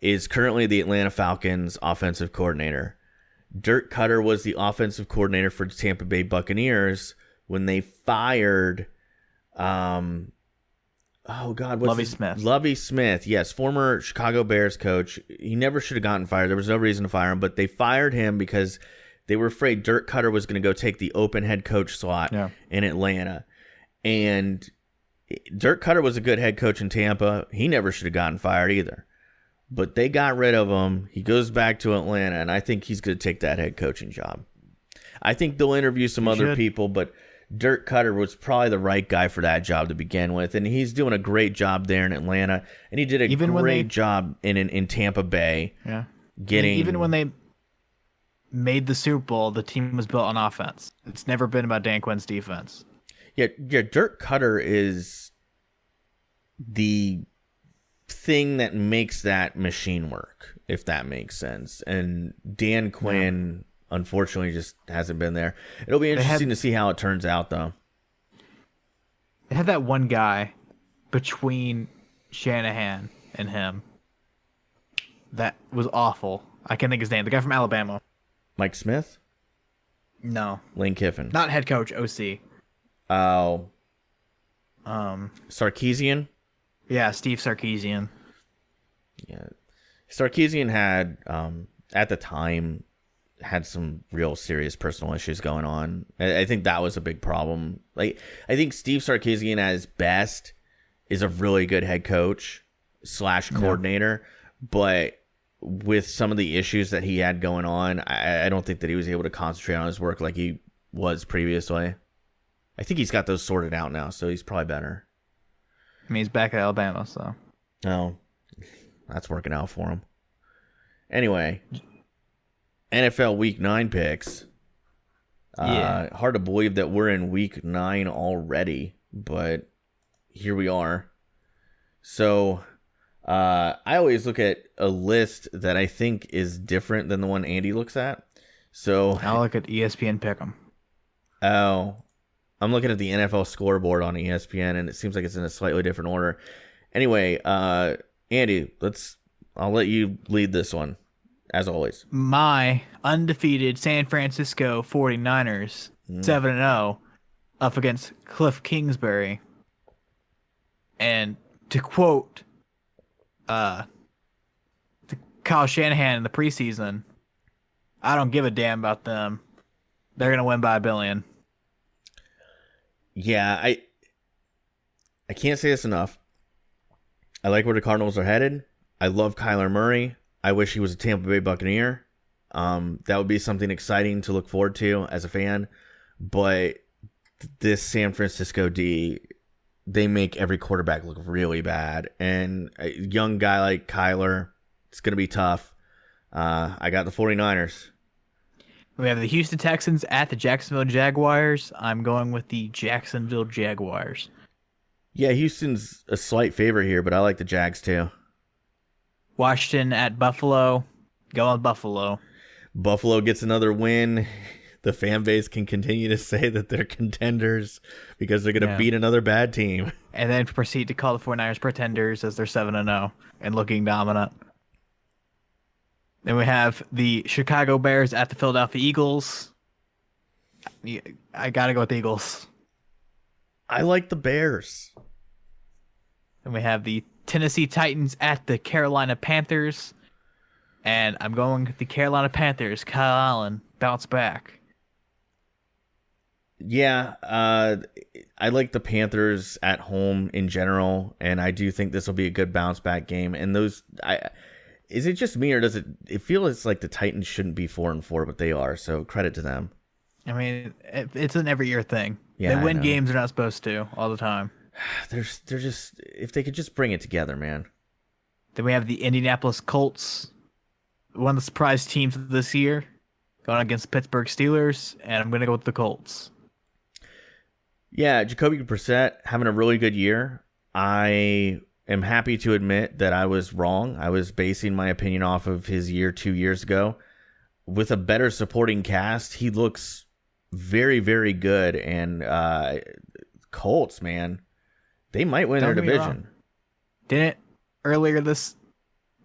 is currently the Atlanta Falcons offensive coordinator. Dirk Cutter was the offensive coordinator for the Tampa Bay Buccaneers when they fired Lovie Smith. Lovie Smith, yes, former Chicago Bears coach. He never should have gotten fired. There was no reason to fire him, but they fired him because they were afraid Dirk Cutter was going to go take the open head coach slot in Atlanta. And Dirk Cutter was a good head coach in Tampa. He never should have gotten fired either. But they got rid of him. He goes back to Atlanta, and I think he's going to take that head coaching job. I think they'll interview some other people, but Dirk Cutter was probably the right guy for that job to begin with, and he's doing a great job there in Atlanta, and he did a great job in Tampa Bay. Yeah, even when they made the Super Bowl, the team was built on offense. It's never been about Dan Quinn's defense. Yeah. Dirk Cutter is the thing that makes that machine work, if that makes sense. And Dan Quinn, unfortunately, just hasn't been there. It'll be interesting to see how it turns out, though. They had that one guy between Shanahan and him that was awful. I can't think his name. The guy from Alabama. Mike Smith? No. Lane Kiffin. Not head coach, OC. Oh. Sarkisian? Yeah, Steve Sarkisian. Yeah. Sarkisian had, at the time, had some real serious personal issues going on. I think that was a big problem. Like, I think Steve Sarkisian at his best is a really good head coach / coordinator, but with some of the issues that he had going on, I don't think that he was able to concentrate on his work like he was previously. I think he's got those sorted out now, so he's probably better. I mean, he's back at Alabama, so. Oh, that's working out for him. Anyway, NFL Week 9 picks. Hard to believe that we're in Week 9 already, but here we are. So, I always look at a list that I think is different than the one Andy looks at. So I'll look at ESPN Pick'em. Oh, I'm looking at the NFL scoreboard on ESPN, and it seems like it's in a slightly different order. Anyway, Andy, I'll let you lead this one, as always. My undefeated San Francisco 49ers, 7-0, up against Cliff Kingsbury. And to quote Kyle Shanahan in the preseason. I don't give a damn about them. They're gonna win by 1 billion. Yeah, I can't say this enough. I like where the Cardinals are headed. I love Kyler Murray. I wish he was a Tampa Bay Buccaneer. That would be something exciting to look forward to as a fan. But this San Francisco D, they make every quarterback look really bad. And a young guy like Kyler, it's going to be tough. I got the 49ers. We have the Houston Texans at the Jacksonville Jaguars. I'm going with the Jacksonville Jaguars. Yeah, Houston's a slight favorite here, but I like the Jags too. Washington at Buffalo. Go with Buffalo. Buffalo gets another win. The fan base can continue to say that they're contenders because they're going to beat another bad team. And then proceed to call the 49ers pretenders as they're 7-0 and looking dominant. Then we have the Chicago Bears at the Philadelphia Eagles. I got to go with the Eagles. I like the Bears. Then we have the Tennessee Titans at the Carolina Panthers. And I'm going with the Carolina Panthers. Kyle Allen, bounce back. Yeah, I like the Panthers at home in general, and I do think this will be a good bounce back game. And is it just me, or does it feels like the Titans shouldn't be 4-4, but they are, so credit to them. I mean, it's an every year thing. Yeah, they win games they're not supposed to all the time. They're just, if they could just bring it together, man. Then we have the Indianapolis Colts, one of the surprise teams this year, going against the Pittsburgh Steelers, and I'm going to go with the Colts. Yeah, Jacoby Brissett having a really good year. I am happy to admit that I was wrong. I was basing my opinion off of his year 2 years ago. With a better supporting cast, he looks very, very good. And Colts, man, they might win their division. Didn't earlier the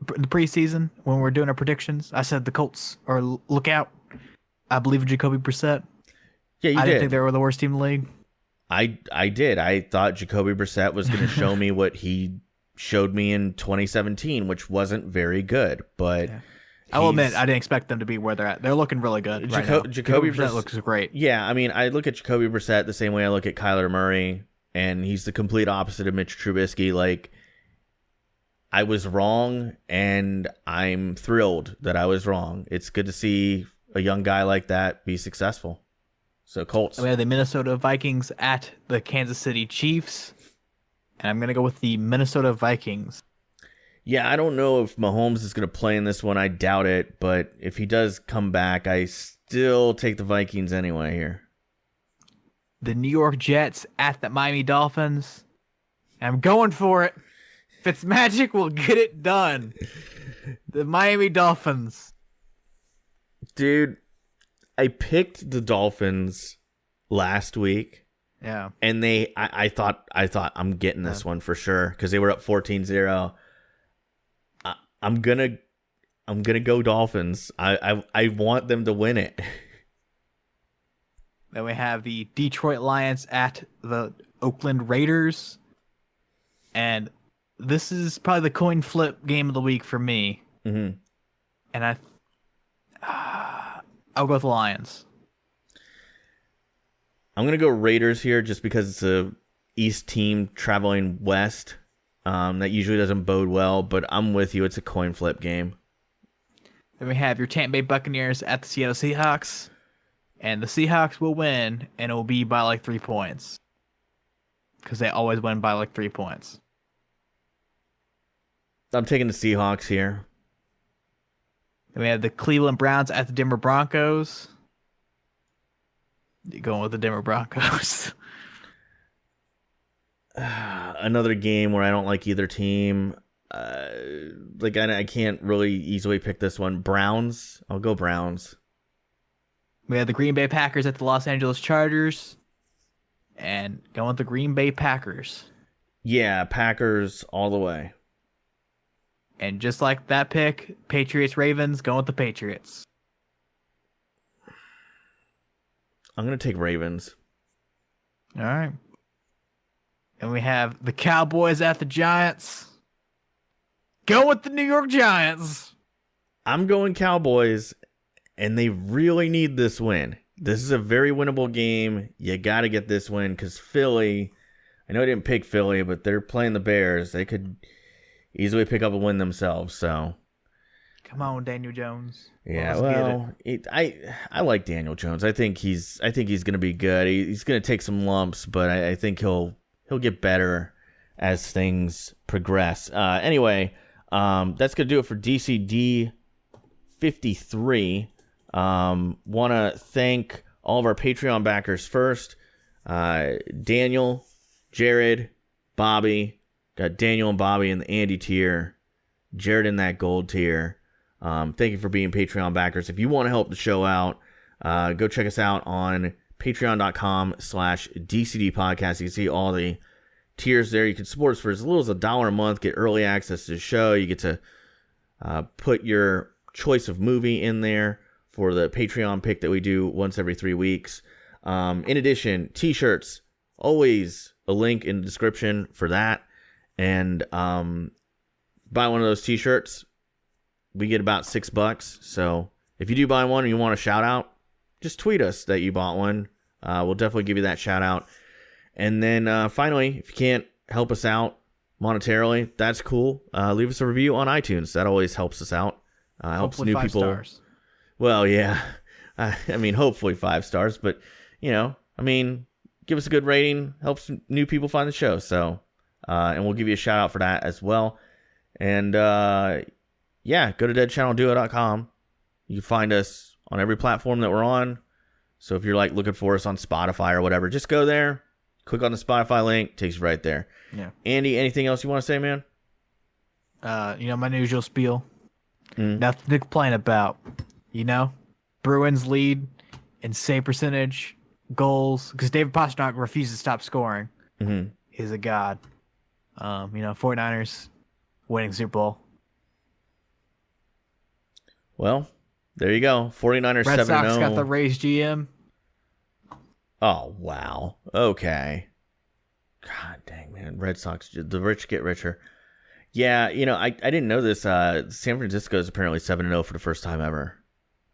preseason when we were doing our predictions, I said the Colts or look out. I believe in Jacoby Brissett. Yeah, you did. I didn't think they were the worst team in the league. I did. I thought Jacoby Brissett was going to show me what he showed me in 2017, which wasn't very good. But I will admit, I didn't expect them to be where they're at. They're looking really good right now. Jacoby Brissett looks great. Yeah, I mean, I look at Jacoby Brissett the same way I look at Kyler Murray, and he's the complete opposite of Mitch Trubisky. Like, I was wrong, and I'm thrilled that I was wrong. It's good to see a young guy like that be successful. So Colts. We have the Minnesota Vikings at the Kansas City Chiefs. And I'm going to go with the Minnesota Vikings. Yeah, I don't know if Mahomes is going to play in this one. I doubt it. But if he does come back, I still take the Vikings anyway here. The New York Jets at the Miami Dolphins. And I'm going for it. Fitzmagic will get it done. The Miami Dolphins. Dude, I picked the Dolphins last week. Yeah. And I thought I'm getting this one for sure because they were up 14-0. I'm gonna go Dolphins. I want them to win it. Then we have the Detroit Lions at the Oakland Raiders. And this is probably the coin flip game of the week for me. Mm-hmm. And I'll go with the Lions. I'm going to go Raiders here just because it's a East team traveling West. That usually doesn't bode well, but I'm with you. It's a coin flip game. Then we have your Tampa Bay Buccaneers at the Seattle Seahawks. And the Seahawks will win, and it will be by like 3 points. Because they always win by like 3 points. I'm taking the Seahawks here. Then we have the Cleveland Browns at the Denver Broncos. You're going with the Denver Broncos. Another game where I don't like either team. I can't really easily pick this one. Browns. I'll go Browns. We have the Green Bay Packers at the Los Angeles Chargers. And going with the Green Bay Packers. Yeah, Packers all the way. And just like that pick, Patriots-Ravens, going with the Patriots. I'm going to take Ravens. All right. And we have the Cowboys at the Giants. Go with the New York Giants. I'm going Cowboys, and they really need this win. This is a very winnable game. You got to get this win because Philly, I know I didn't pick Philly, but they're playing the Bears. They could easily pick up a win themselves. So, come on, Daniel Jones. Yeah, I like Daniel Jones. I think he's going to be good. He's going to take some lumps, but I think he'll get better as things progress. Anyway, that's going to do it for DCD 53. Want to thank all of our Patreon backers first. Daniel, Jared, Bobby. Got Daniel and Bobby in the Andy tier. Jared in that gold tier. Thank you for being Patreon backers. If you want to help the show out, go check us out on patreon.com/DCD podcast. You can see all the tiers there. You can support us for as little as $1 a month, get early access to the show. You get to put your choice of movie in there for the Patreon pick that we do once every 3 weeks. In addition, t-shirts, always a link in the description for that. And buy one of those t-shirts, we get about $6. So if you do buy one and you want a shout out, just tweet us that you bought one. We'll definitely give you that shout out. And then finally, if you can't help us out monetarily, that's cool. Leave us a review on iTunes. That always helps us out. Helps Hopefully new 5 people. stars. Well, yeah. I mean, hopefully 5 stars, but give us a good rating. Helps new people find the show. So, and we'll give you a shout out for that as well. And go to deadchannelduo.com. You can find us on every platform that we're on. So if you're looking for us on Spotify or whatever, just go there, click on the Spotify link, takes you right there. Yeah. Andy, anything else you want to say, man? My usual spiel. Nothing to complain about. Bruins lead in save percentage, goals, because David Pastrnak refuses to stop scoring. Mm-hmm. He's a god. 49ers winning Super Bowl. Well, there you go. 49ers 7-0. Red Sox got the Rays GM. Oh, wow. Okay. God dang, man. Red Sox, the rich get richer. Yeah, I didn't know this. San Francisco is apparently 7-0 for the first time ever.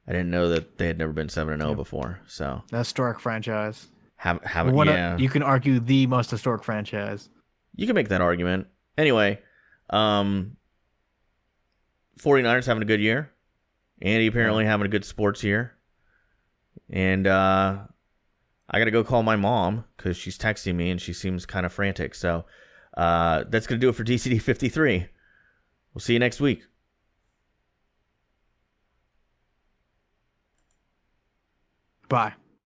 I didn't know that they had never been 7-0 before. So An historic franchise. Yeah. You can argue the most historic franchise. You can make that argument. Anyway, 49ers having a good year. Andy apparently having a good sports year. And I got to go call my mom because she's texting me and she seems kind of frantic. So that's going to do it for DCD 53. We'll see you next week. Bye.